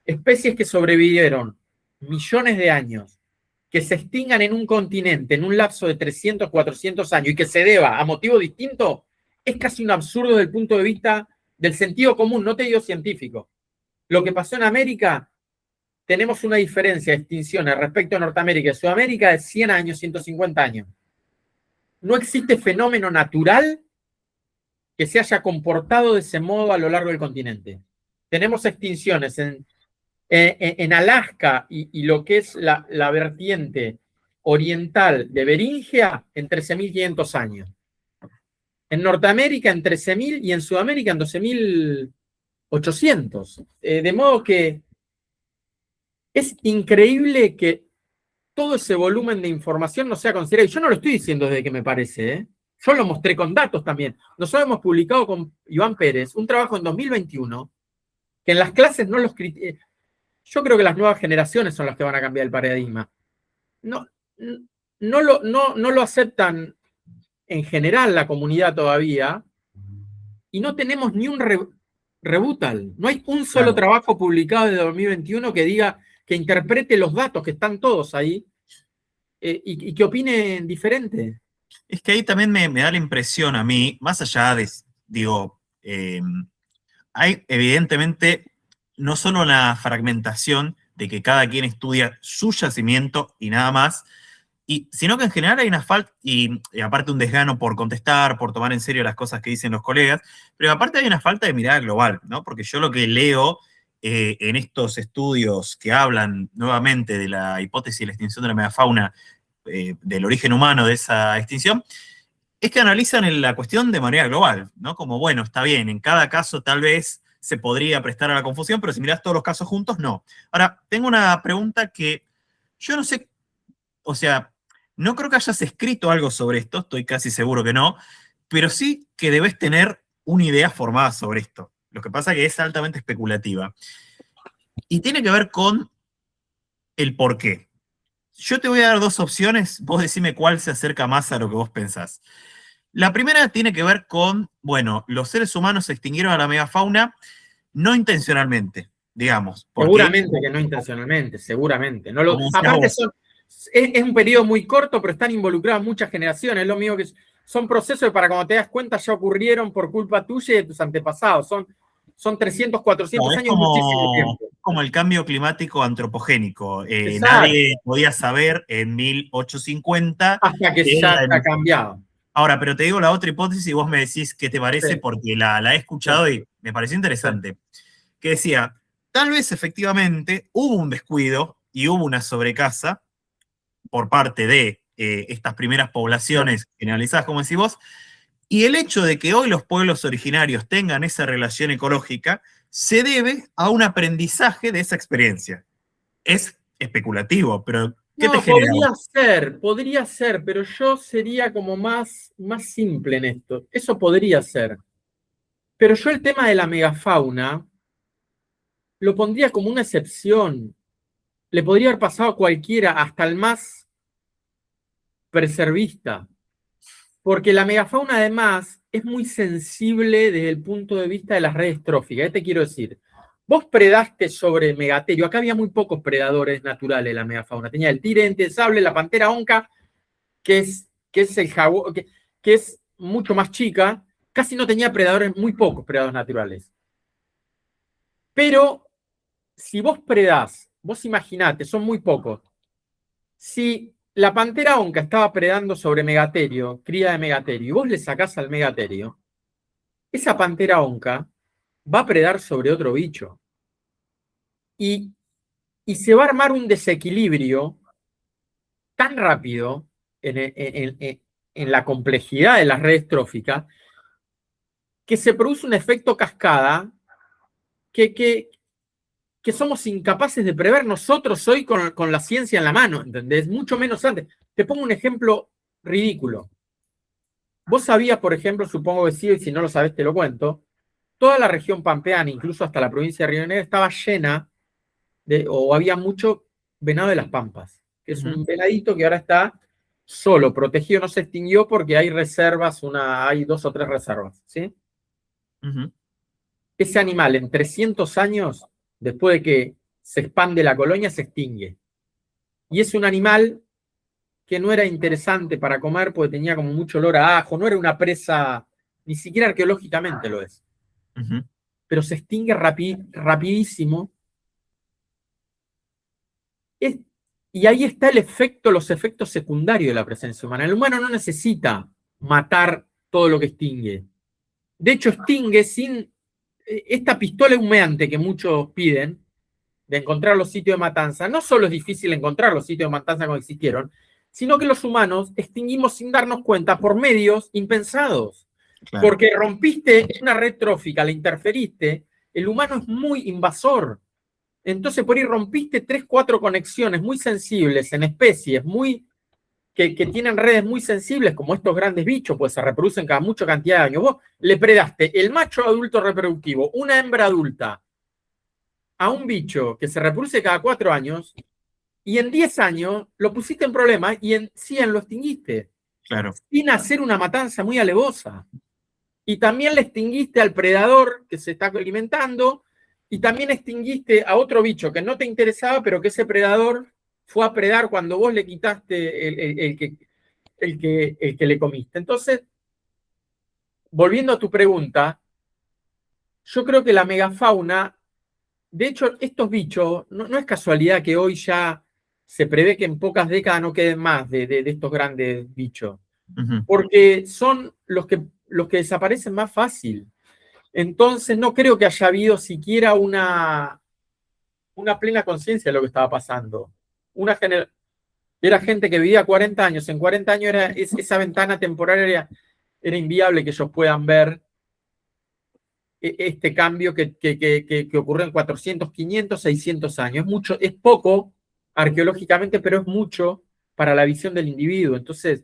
Especies que sobrevivieron millones de años, que se extingan en un continente en un lapso de 300, 400 años y que se deba a motivo distinto, es casi un absurdo desde el punto de vista del sentido común, no te digo científico. Lo que pasó en América, tenemos una diferencia de extinciones respecto a Norteamérica y Sudamérica de 100 años, 150 años. No existe fenómeno natural que se haya comportado de ese modo a lo largo del continente. Tenemos extinciones en Alaska y lo que es la vertiente oriental de Beringia en 13.500 años. En Norteamérica en 13.000 y en Sudamérica en 12.800. De modo que es increíble que todo ese volumen de información no sea considerado. Y yo no lo estoy diciendo desde que me parece, ¿eh? yo lo mostré con datos también. Nosotros hemos publicado con Iván Pérez un trabajo en 2021 que en las clases no los yo creo que las nuevas generaciones son las que van a cambiar el paradigma. No lo aceptan en general la comunidad todavía y no tenemos ni un rebuttal. No hay un solo trabajo publicado de 2021 que diga, que interprete los datos que están todos ahí y que opinen diferente. Es que ahí también me da la impresión a mí, más allá de, digo, hay evidentemente no solo la fragmentación de que cada quien estudia su yacimiento y nada más, sino que en general hay una falta, y aparte un desgano por contestar, por tomar en serio las cosas que dicen los colegas, pero aparte hay una falta de mirada global, ¿no? Porque yo lo que leo en estos estudios que hablan nuevamente de la hipótesis de la extinción de la megafauna, del origen humano de esa extinción, es que analizan la cuestión de manera global, ¿no? Como, bueno, está bien, en cada caso tal vez se podría prestar a la confusión, pero si mirás todos los casos juntos, no. Ahora, tengo una pregunta que yo no sé, o sea, no creo que hayas escrito algo sobre esto, estoy casi seguro que no, pero sí que debes tener una idea formada sobre esto. Lo que pasa es que es altamente especulativa. Y tiene que ver con el por qué. Yo te voy a dar dos opciones, vos decime cuál se acerca más a lo que vos pensás. La primera tiene que ver con, bueno, los seres humanos se extinguieron a la megafauna no intencionalmente, digamos. Seguramente que no intencionalmente, seguramente. No aparte es un periodo muy corto, pero están involucradas muchas generaciones. Es lo mismo que son procesos que para cuando te das cuenta ya ocurrieron por culpa tuya y de tus antepasados. Son 300, 400 años, muchísimo tiempo. Como el cambio climático antropogénico. Nadie podía saber en 1850. Hasta que ya está cambiado. Ahora, pero te digo la otra hipótesis y vos me decís qué te parece, porque la he escuchado y me pareció interesante. Que decía, tal vez efectivamente hubo un descuido y hubo una sobrecaza por parte de estas primeras poblaciones generalizadas, como decís vos, y el hecho de que hoy los pueblos originarios tengan esa relación ecológica se debe a un aprendizaje de esa experiencia. Es especulativo, pero ¿qué te genera? Podría ser, pero yo sería como más simple en esto. Eso podría ser. Pero yo el tema de la megafauna lo pondría como una excepción. Le podría haber pasado a cualquiera, hasta el más preservista. Porque la megafauna, además, es muy sensible desde el punto de vista de las redes tróficas. ¿Qué te quiero decir? Vos predaste sobre megaterio. Acá había muy pocos predadores naturales de la megafauna. Tenía el tigre diente de sable, la pantera onca, que es el jaguar, que es mucho más chica. Casi no tenía predadores, muy pocos predadores naturales. Pero si vos predás, vos imaginate, son muy pocos. Si la pantera onca estaba predando sobre megaterio, cría de megaterio, y vos le sacás al megaterio, esa pantera onca va a predar sobre otro bicho. Y se va a armar un desequilibrio tan rápido en la complejidad de las redes tróficas que se produce un efecto cascada que somos incapaces de prever nosotros hoy con la ciencia en la mano, ¿entendés? Mucho menos antes. Te pongo un ejemplo ridículo. Vos sabías, por ejemplo, supongo que sí, y si no lo sabés te lo cuento, toda la región pampeana, incluso hasta la provincia de Río Negro, estaba llena o había mucho venado de las Pampas, que es un venadito que ahora está solo, protegido, no se extinguió porque hay reservas, hay 2 o 3 reservas, ¿sí? Ese animal en 300 años, después de que se expande la colonia, se extingue. Y es un animal que no era interesante para comer porque tenía como mucho olor a ajo, no era una presa, ni siquiera arqueológicamente lo es. Pero se extingue rapidísimo. Y ahí está los efectos secundarios de la presencia humana. El humano no necesita matar todo lo que extingue. De hecho, extingue sin esta pistola humeante que muchos piden, de encontrar los sitios de matanza. No solo es difícil encontrar los sitios de matanza como existieron, sino que los humanos extinguimos sin darnos cuenta por medios impensados. Claro. Porque rompiste una red trófica, la interferiste, el humano es muy invasor. Entonces por ahí rompiste 3, 4 conexiones muy sensibles en especies que tienen redes muy sensibles, como estos grandes bichos, pues se reproducen cada mucha cantidad de años. Vos le predaste el macho adulto reproductivo, una hembra adulta, a un bicho que se reproduce cada 4 años, y en 10 años lo pusiste en problemas y en 100 lo extinguiste. Claro. Sin hacer una matanza muy alevosa. Y también le extinguiste al predador que se está alimentando, y también extinguiste a otro bicho que no te interesaba, pero que ese predador fue a predar cuando vos le quitaste el que le comiste. Entonces, volviendo a tu pregunta, yo creo que la megafauna, de hecho, estos bichos, no es casualidad que hoy ya se prevé que en pocas décadas no queden más de estos grandes bichos, porque son los que desaparecen más fácil. Entonces, no creo que haya habido siquiera una plena conciencia de lo que estaba pasando. Era gente que vivía 40 años. En 40 años esa ventana temporal era inviable que ellos puedan ver este cambio que ocurrió en 400, 500, 600 años. Es poco arqueológicamente, pero es mucho para la visión del individuo. Entonces,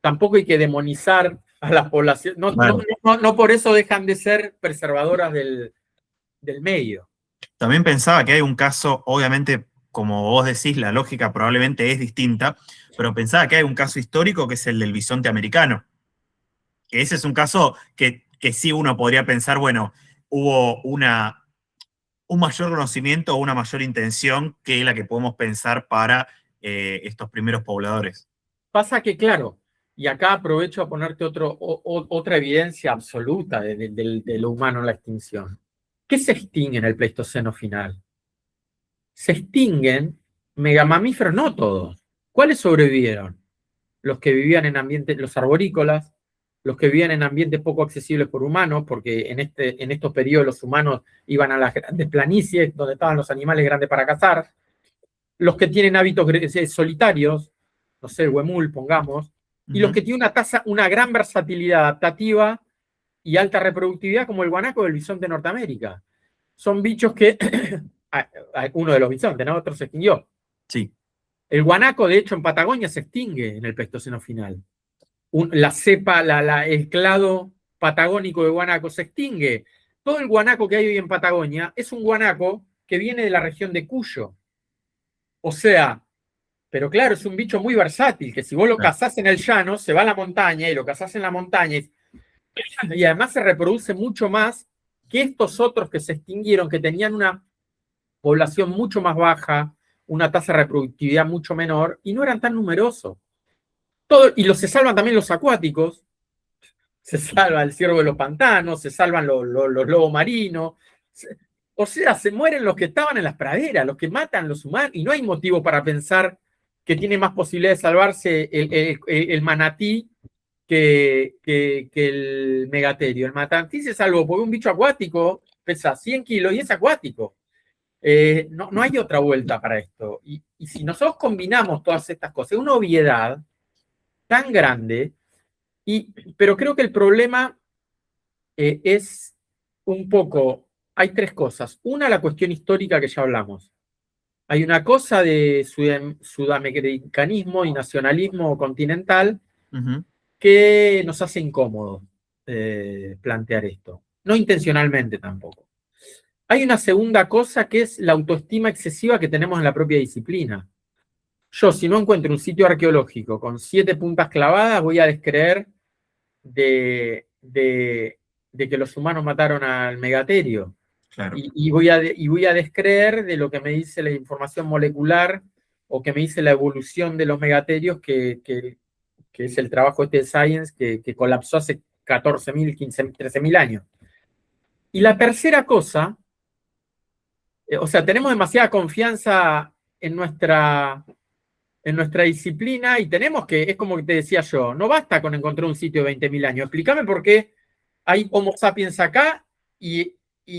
tampoco hay que demonizar a la población. No por eso dejan de ser preservadoras del medio. También pensaba que hay un caso, obviamente, como vos decís, la lógica probablemente es distinta, pero pensaba que hay un caso histórico que es el del bisonte americano. Que ese es un caso que sí uno podría pensar, bueno, hubo un mayor conocimiento o una mayor intención que la que podemos pensar para estos primeros pobladores. Pasa que, claro, y acá aprovecho a ponerte otra evidencia absoluta de lo humano en la extinción. ¿Qué se extingue en el Pleistoceno final? Se extinguen megamamíferos, no todos. ¿Cuáles sobrevivieron? Los que vivían en ambientes, los arborícolas, los que vivían en ambientes poco accesibles por humanos, porque en estos periodos los humanos iban a las grandes planicies, donde estaban los animales grandes para cazar, los que tienen hábitos solitarios, no sé, el huemul, pongamos, y los que tienen una gran versatilidad adaptativa y alta reproductividad, como el guanaco del bisonte de Norteamérica. Son bichos que, uno de los bisontes, ¿no? Otro se extinguió. Sí. El guanaco, de hecho, en Patagonia se extingue en el Pleistoceno final. La cepa, el clado patagónico de guanaco se extingue. Todo el guanaco que hay hoy en Patagonia es un guanaco que viene de la región de Cuyo. O sea, pero claro, es un bicho muy versátil, que si vos lo cazás en el llano, se va a la montaña, y lo cazás en la montaña, y además se reproduce mucho más que estos otros que se extinguieron, que tenían una población mucho más baja, una tasa de reproductividad mucho menor, y no eran tan numerosos. Y se salvan también los acuáticos, se salva el ciervo de los pantanos, se salvan los lobos marinos, o sea, se mueren los que estaban en las praderas, los que matan los humanos, y no hay motivo para pensar que tiene más posibilidad de salvarse el manatí que el megaterio. El manatí se salvó porque un bicho acuático pesa 100 kilos y es acuático. No hay otra vuelta para esto. Y si nosotros combinamos todas estas cosas, es una obviedad tan grande, pero creo que el problema es un poco, hay 3 cosas. Una, la cuestión histórica que ya hablamos. Hay una cosa de sudamericanismo y nacionalismo continental que nos hace incómodo plantear esto. No intencionalmente tampoco. Hay una segunda cosa que es la autoestima excesiva que tenemos en la propia disciplina. Yo, si no encuentro un sitio arqueológico con 7 puntas clavadas, voy a descreer de que los humanos mataron al megaterio. Claro. Y voy a descreer de lo que me dice la información molecular o que me dice la evolución de los megaterios, que es el trabajo de Science, que colapsó hace 14.000, 15.000, 13.000 años. Y la tercera cosa, o sea, tenemos demasiada confianza en nuestra disciplina y tenemos que, es como que te decía yo, no basta con encontrar un sitio de 20.000 años. Explícame por qué hay Homo sapiens acá y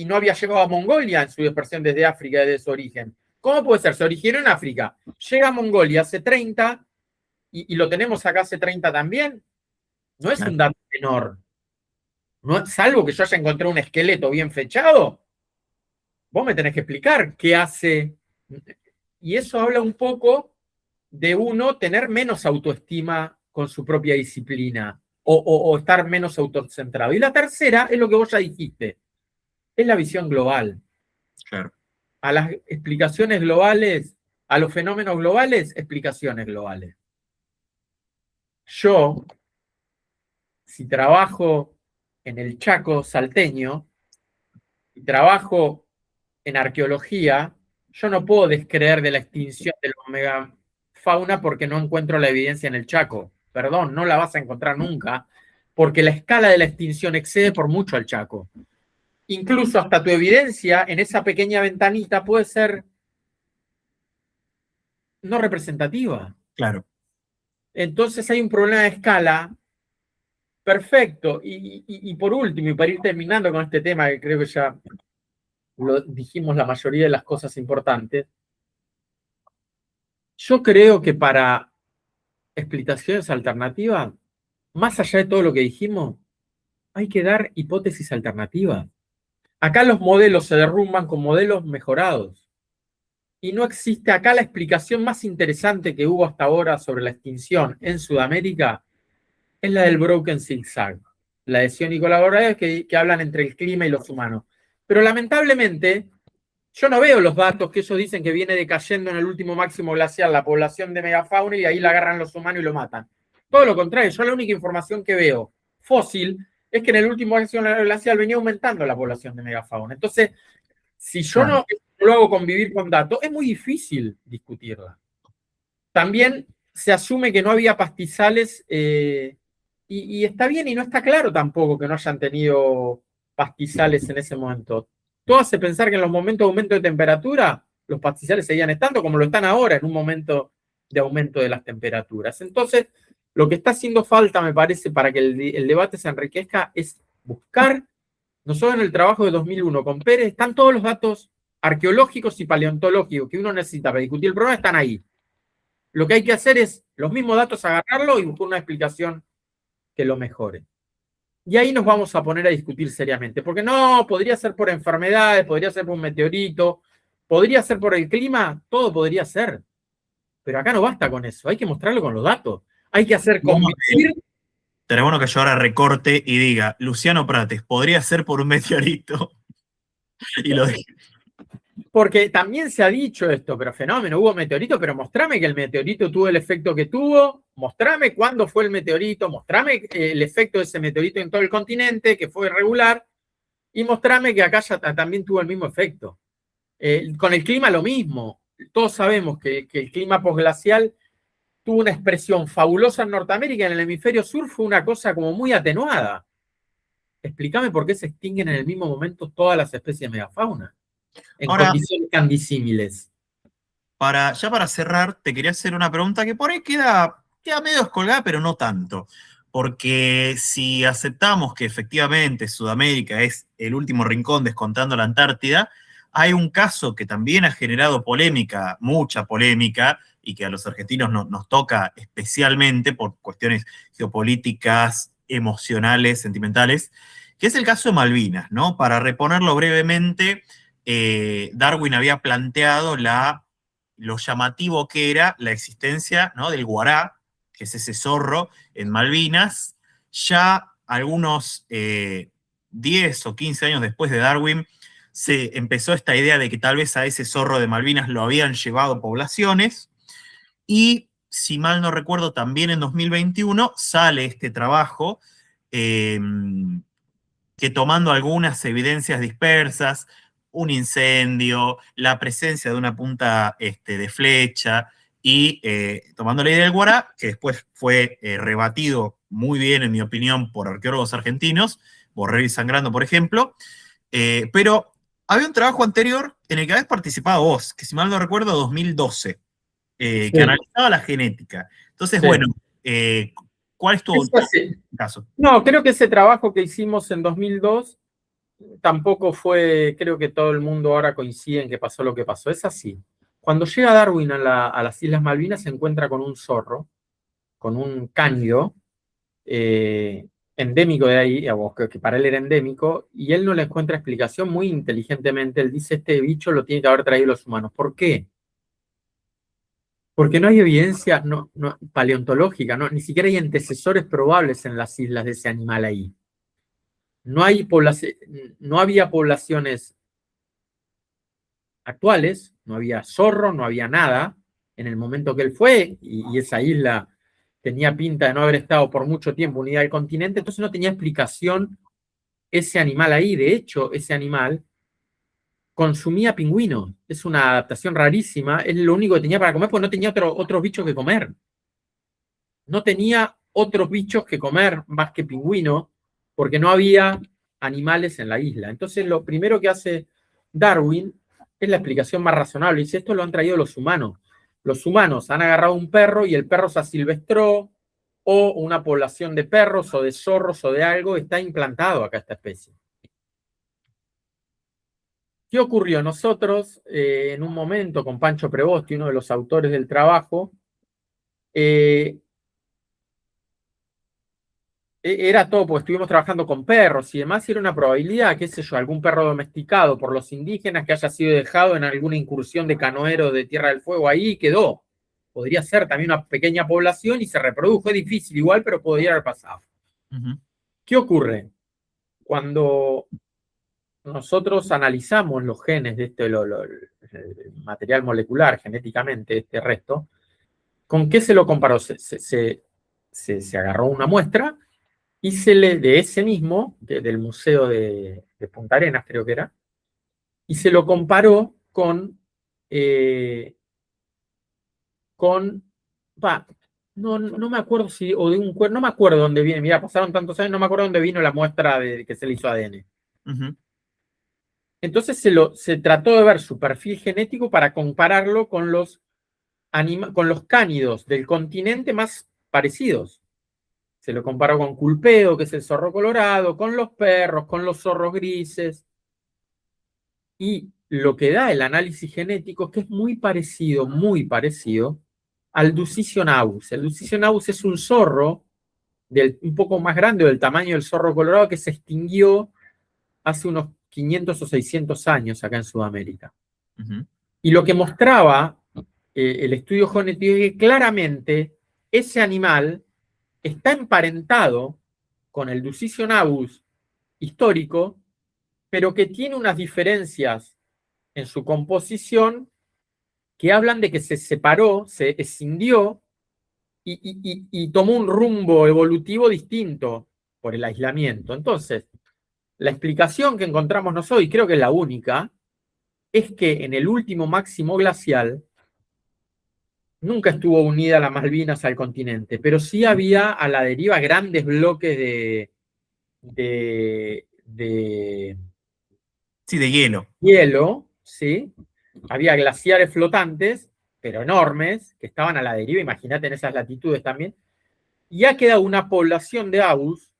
no había llegado a Mongolia en su dispersión desde África, desde su origen. ¿Cómo puede ser? Se originó en África, llega a Mongolia hace 30 y lo tenemos acá hace 30 también. No es un dato menor. No, salvo que yo haya encontrado un esqueleto bien fechado, vos me tenés que explicar qué hace. Y eso habla un poco de uno tener menos autoestima con su propia disciplina o estar menos autocentrado. Y la tercera es lo que vos ya dijiste, es la visión global. Claro. A las explicaciones globales, a los fenómenos globales, explicaciones globales. Yo, si trabajo en el Chaco salteño y trabajo en arqueología, yo no puedo descreer de la extinción de la megafauna porque no encuentro la evidencia en el Chaco. Perdón, no la vas a encontrar nunca, porque la escala de la extinción excede por mucho al Chaco. Incluso hasta tu evidencia en esa pequeña ventanita puede ser no representativa. Claro. Entonces hay un problema de escala. Perfecto. Y por último, y para ir terminando con este tema, que creo que ya lo dijimos la mayoría de las cosas importantes, yo creo que para explicaciones alternativas, más allá de todo lo que dijimos, hay que dar hipótesis alternativas. Acá los modelos se derrumban con modelos mejorados. Y no existe acá la explicación más interesante que hubo hasta ahora sobre la extinción en Sudamérica, es la del broken zigzag, la de Sion y colaboradores que hablan entre el clima y los humanos. Pero lamentablemente, yo no veo los datos que ellos dicen que viene decayendo en el último máximo glacial la población de megafauna y ahí la agarran los humanos y lo matan. Todo lo contrario, yo la única información que veo fósil es que en el último máximo glacial venía aumentando la población de megafauna. Entonces, si yo no lo hago convivir con datos, es muy difícil discutirla. También se asume que no había pastizales y está bien y no está claro tampoco que no hayan tenido pastizales en ese momento. Todo hace pensar que en los momentos de aumento de temperatura los pastizales seguían estando como lo están ahora en un momento de aumento de las temperaturas. Entonces, lo que está haciendo falta, me parece, para que el debate se enriquezca es buscar, nosotros en el trabajo de 2001 con Pérez, están todos los datos arqueológicos y paleontológicos que uno necesita para discutir el problema, están ahí. Lo que hay que hacer es los mismos datos agarrarlo y buscar una explicación que lo mejore. Y ahí nos vamos a poner a discutir seriamente, porque no, podría ser por enfermedades, podría ser por un meteorito, podría ser por el clima, todo podría ser. Pero acá no basta con eso, hay que mostrarlo con los datos. Hay que hacer convivir. Pero bueno que yo ahora recorte y diga, Luciano Prates, podría ser por un meteorito. Y lo dije. Porque también se ha dicho esto, pero fenómeno, hubo meteorito, pero mostrame que el meteorito tuvo el efecto que tuvo, mostrame cuándo fue el meteorito, mostrame el efecto de ese meteorito en todo el continente, que fue irregular, y mostrame que acá ya también tuvo el mismo efecto. Con el clima lo mismo. Todos sabemos que el clima posglacial tuvo una expresión fabulosa en Norteamérica, en el hemisferio sur fue una cosa como muy atenuada. Explícame por qué se extinguen en el mismo momento todas las especies de megafauna en condiciones tan disímiles. Ya para cerrar, te quería hacer una pregunta que por ahí queda medio descolgada, pero no tanto. Porque si aceptamos que efectivamente Sudamérica es el último rincón descontando la Antártida, hay un caso que también ha generado polémica, mucha polémica, y que a los argentinos nos toca especialmente por cuestiones geopolíticas, emocionales, sentimentales, que es el caso de Malvinas, ¿no? Para reponerlo brevemente, Darwin había planteado lo llamativo que era la existencia, ¿no?, del guará, que es ese zorro en Malvinas. Ya algunos 10 o 15 años después de Darwin, se empezó esta idea de que tal vez a ese zorro de Malvinas lo habían llevado poblaciones, y si mal no recuerdo, también en 2021 sale este trabajo que, tomando algunas evidencias dispersas, un incendio, la presencia de una punta de flecha, y tomando la idea del guará, que después fue rebatido muy bien, en mi opinión, por arqueólogos argentinos, Borrell y Sangrando, por ejemplo, pero había un trabajo anterior en el que habías participado vos, que si mal no recuerdo, 2012, Sí. que analizaba la genética. Entonces, sí. Bueno, ¿cuál es tu caso? No, creo que ese trabajo que hicimos en 2002 tampoco fue, creo que todo el mundo ahora coincide en que pasó lo que pasó. Es así. Cuando llega Darwin a las Islas Malvinas se encuentra con un zorro, con un cánido, endémico de ahí, que para él era endémico, y él no le encuentra explicación muy inteligentemente. Él dice, este bicho lo tiene que haber traído los humanos. ¿Por qué? Porque no hay evidencia paleontológica, ni siquiera hay antecesores probables en las islas de ese animal ahí. No había poblaciones actuales, no había zorro, no había nada en el momento que él fue, y esa isla tenía pinta de no haber estado por mucho tiempo unida al continente, entonces no tenía explicación ese animal ahí. De hecho, ese animal consumía pingüinos. Es una adaptación rarísima, es lo único que tenía para comer, porque no tenía otros bichos que comer. No tenía otros bichos que comer más que pingüinos, porque no había animales en la isla. Entonces, lo primero que hace Darwin es la explicación más razonable. Dice, esto lo han traído los humanos. Los humanos han agarrado un perro y el perro se asilvestró, o una población de perros o de zorros o de algo está implantado acá esta especie. ¿Qué ocurrió? Nosotros, en un momento, con Pancho Prevosti, uno de los autores del trabajo, era todo, porque estuvimos trabajando con perros y demás, y era una probabilidad, qué sé yo, algún perro domesticado por los indígenas que haya sido dejado en alguna incursión de canoeros de Tierra del Fuego ahí y quedó. Podría ser también una pequeña población y se reprodujo. Es difícil igual, pero podría haber pasado. ¿Qué ocurre? Cuando nosotros analizamos los genes de el material molecular genéticamente, este resto, ¿con qué se lo comparó? Se agarró una muestra y de ese mismo, del Museo de Punta Arenas, creo que era, y se lo comparó con no me acuerdo si, o de un cuerno, no me acuerdo dónde viene, mira, pasaron tantos años, no me acuerdo dónde vino la muestra que se le hizo ADN. Entonces se trató de ver su perfil genético para compararlo con los cánidos del continente más parecidos. Se lo comparó con Culpedo, que es el zorro colorado, con los perros, con los zorros grises. Y lo que da el análisis genético es que es muy parecido al Ducisionabus. El Ducisionabus es un zorro un poco más grande, del tamaño del zorro colorado, que se extinguió hace unos 500 o 600 años acá en Sudamérica. Y lo que mostraba el estudio genético es que claramente ese animal está emparentado con el Ducisionabus histórico, pero que tiene unas diferencias en su composición que hablan de que se separó, se escindió y tomó un rumbo evolutivo distinto por el aislamiento. Entonces, la explicación que encontramos nosotros, y creo que es la única, es que en el último máximo glacial nunca estuvo unida las Malvinas al continente, pero sí había a la deriva grandes bloques de hielo. Hielo, ¿sí? Había glaciares flotantes, pero enormes, que estaban a la deriva, imagínate en esas latitudes también. Y ha quedado una población de abus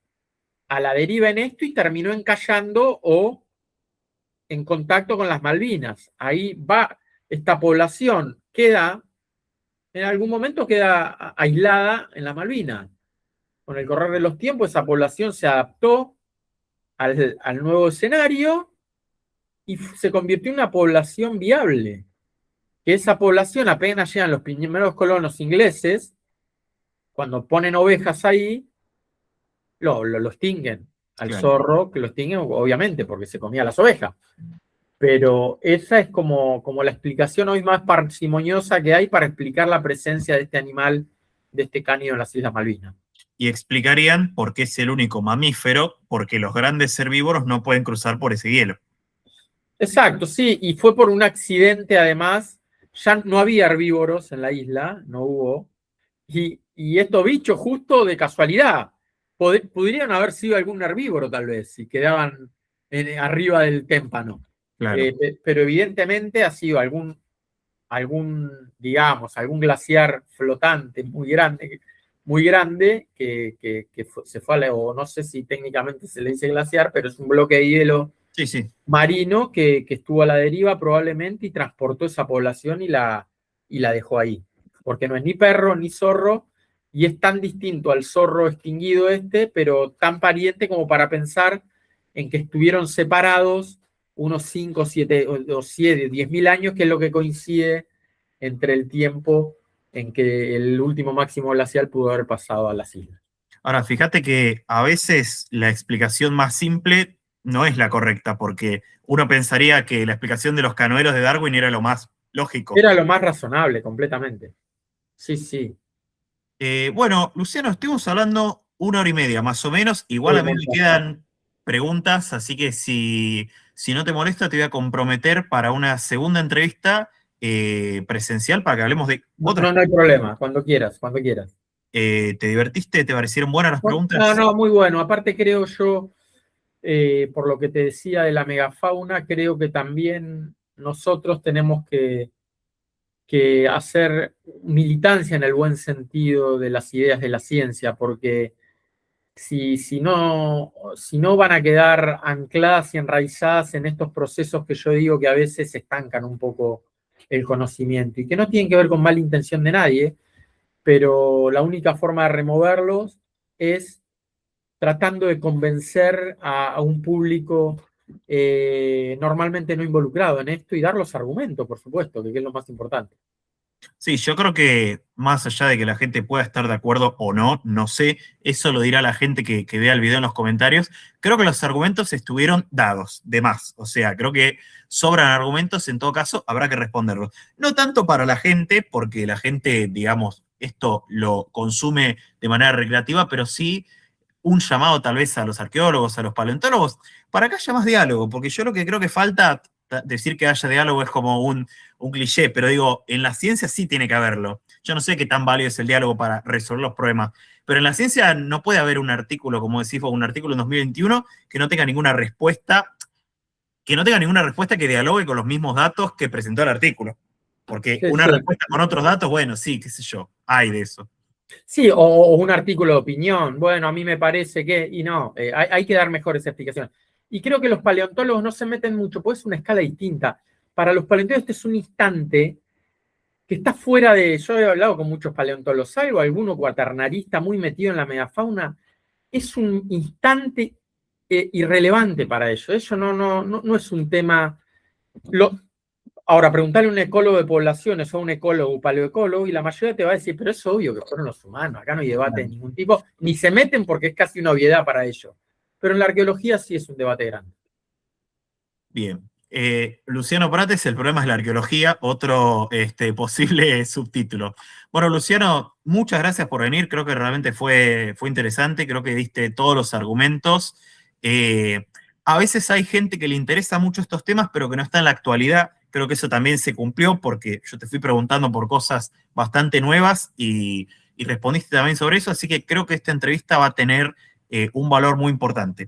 a la deriva en esto y terminó encallando o en contacto con las Malvinas. Ahí va esta población, en algún momento queda aislada en las Malvinas. Con el correr de los tiempos, esa población se adaptó al nuevo escenario y se convirtió en una población viable. Que esa población, apenas llegan los primeros colonos ingleses, cuando ponen ovejas ahí, lo extinguen al zorro, que lo extinguen obviamente porque se comía las ovejas. Pero esa es como la explicación hoy más parsimoniosa que hay para explicar la presencia de este animal, de este cánido en las Islas Malvinas. Y explicarían por qué es el único mamífero, porque los grandes herbívoros no pueden cruzar por ese hielo. Exacto, sí, y fue por un accidente además, ya no había herbívoros en la isla, no hubo, y estos bichos justo de casualidad, podrían haber sido algún herbívoro tal vez, si quedaban arriba del témpano. Claro. Pero evidentemente ha sido algún glaciar flotante muy grande que se fue o no sé si técnicamente se le dice glaciar, pero es un bloque de hielo marino que estuvo a la deriva probablemente y transportó esa población y la dejó ahí. Porque no es ni perro ni zorro y es tan distinto al zorro extinguido pero tan pariente como para pensar en que estuvieron separados unos 5, 7 o 10.000 años, que es lo que coincide entre el tiempo en que el último máximo glacial pudo haber pasado a las islas. Ahora, fíjate que a veces la explicación más simple no es la correcta, porque uno pensaría que la explicación de los canoeros de Darwin era lo más lógico. Era lo más razonable, completamente. Sí, sí. Bueno, Luciano, estuvimos hablando 1 hora y media, más o menos. Igual a mí me quedan preguntas, así que si no te molesta, te voy a comprometer para una segunda entrevista presencial para que hablemos de otras. No hay problema, cuando quieras, cuando quieras. ¿Te divertiste? ¿Te parecieron buenas las preguntas? No, muy bueno. Aparte creo yo, por lo que te decía de la megafauna, creo que también nosotros tenemos que hacer militancia en el buen sentido de las ideas de la ciencia, porque si no van a quedar ancladas y enraizadas en estos procesos que yo digo que a veces estancan un poco el conocimiento y que no tienen que ver con mala intención de nadie, pero la única forma de removerlos es tratando de convencer a un público normalmente no involucrado en esto y dar los argumentos, por supuesto, que es lo más importante. Sí, yo creo que más allá de que la gente pueda estar de acuerdo o no, no sé, eso lo dirá la gente que vea el video en los comentarios. Creo que los argumentos estuvieron dados, de más. O sea, creo que sobran argumentos, en todo caso, habrá que responderlos. No tanto para la gente, porque la gente, digamos, esto lo consume de manera recreativa, pero sí un llamado tal vez a los arqueólogos, a los paleontólogos, para que haya más diálogo, porque yo lo que creo que falta, decir que haya diálogo es como un cliché, pero digo, en la ciencia sí tiene que haberlo. Yo no sé qué tan válido es el diálogo para resolver los problemas, pero en la ciencia no puede haber un artículo, como decís vos, un artículo en 2021 que no tenga ninguna respuesta, que dialogue con los mismos datos que presentó el artículo. Porque Sí, una sí. respuesta con otros datos, bueno, sí, qué sé yo, hay de eso. Sí, o un artículo de opinión. Bueno, a mí me parece que, y no, hay que dar mejores explicaciones. Y creo que los paleontólogos no se meten mucho, pues es una escala distinta. Para los paleontólogos este es un instante que está fuera de, yo he hablado con muchos paleontólogos, salvo alguno cuaternarista muy metido en la megafauna, es un instante irrelevante para ellos. Eso no es un tema. Ahora, preguntarle a un ecólogo de poblaciones o a un ecólogo o paleoecólogo y la mayoría te va a decir, pero es obvio que fueron los humanos, acá no hay debate de ningún tipo, ni se meten porque es casi una obviedad para ellos. Pero en la arqueología sí es un debate grande. Bien. Luciano Prates, el problema es la arqueología, otro posible subtítulo. Bueno, Luciano, muchas gracias por venir, creo que realmente fue interesante, creo que diste todos los argumentos. A veces hay gente que le interesa mucho estos temas, pero que no está en la actualidad. Creo que eso también se cumplió porque yo te fui preguntando por cosas bastante nuevas y respondiste también sobre eso, así que creo que esta entrevista va a tener un valor muy importante.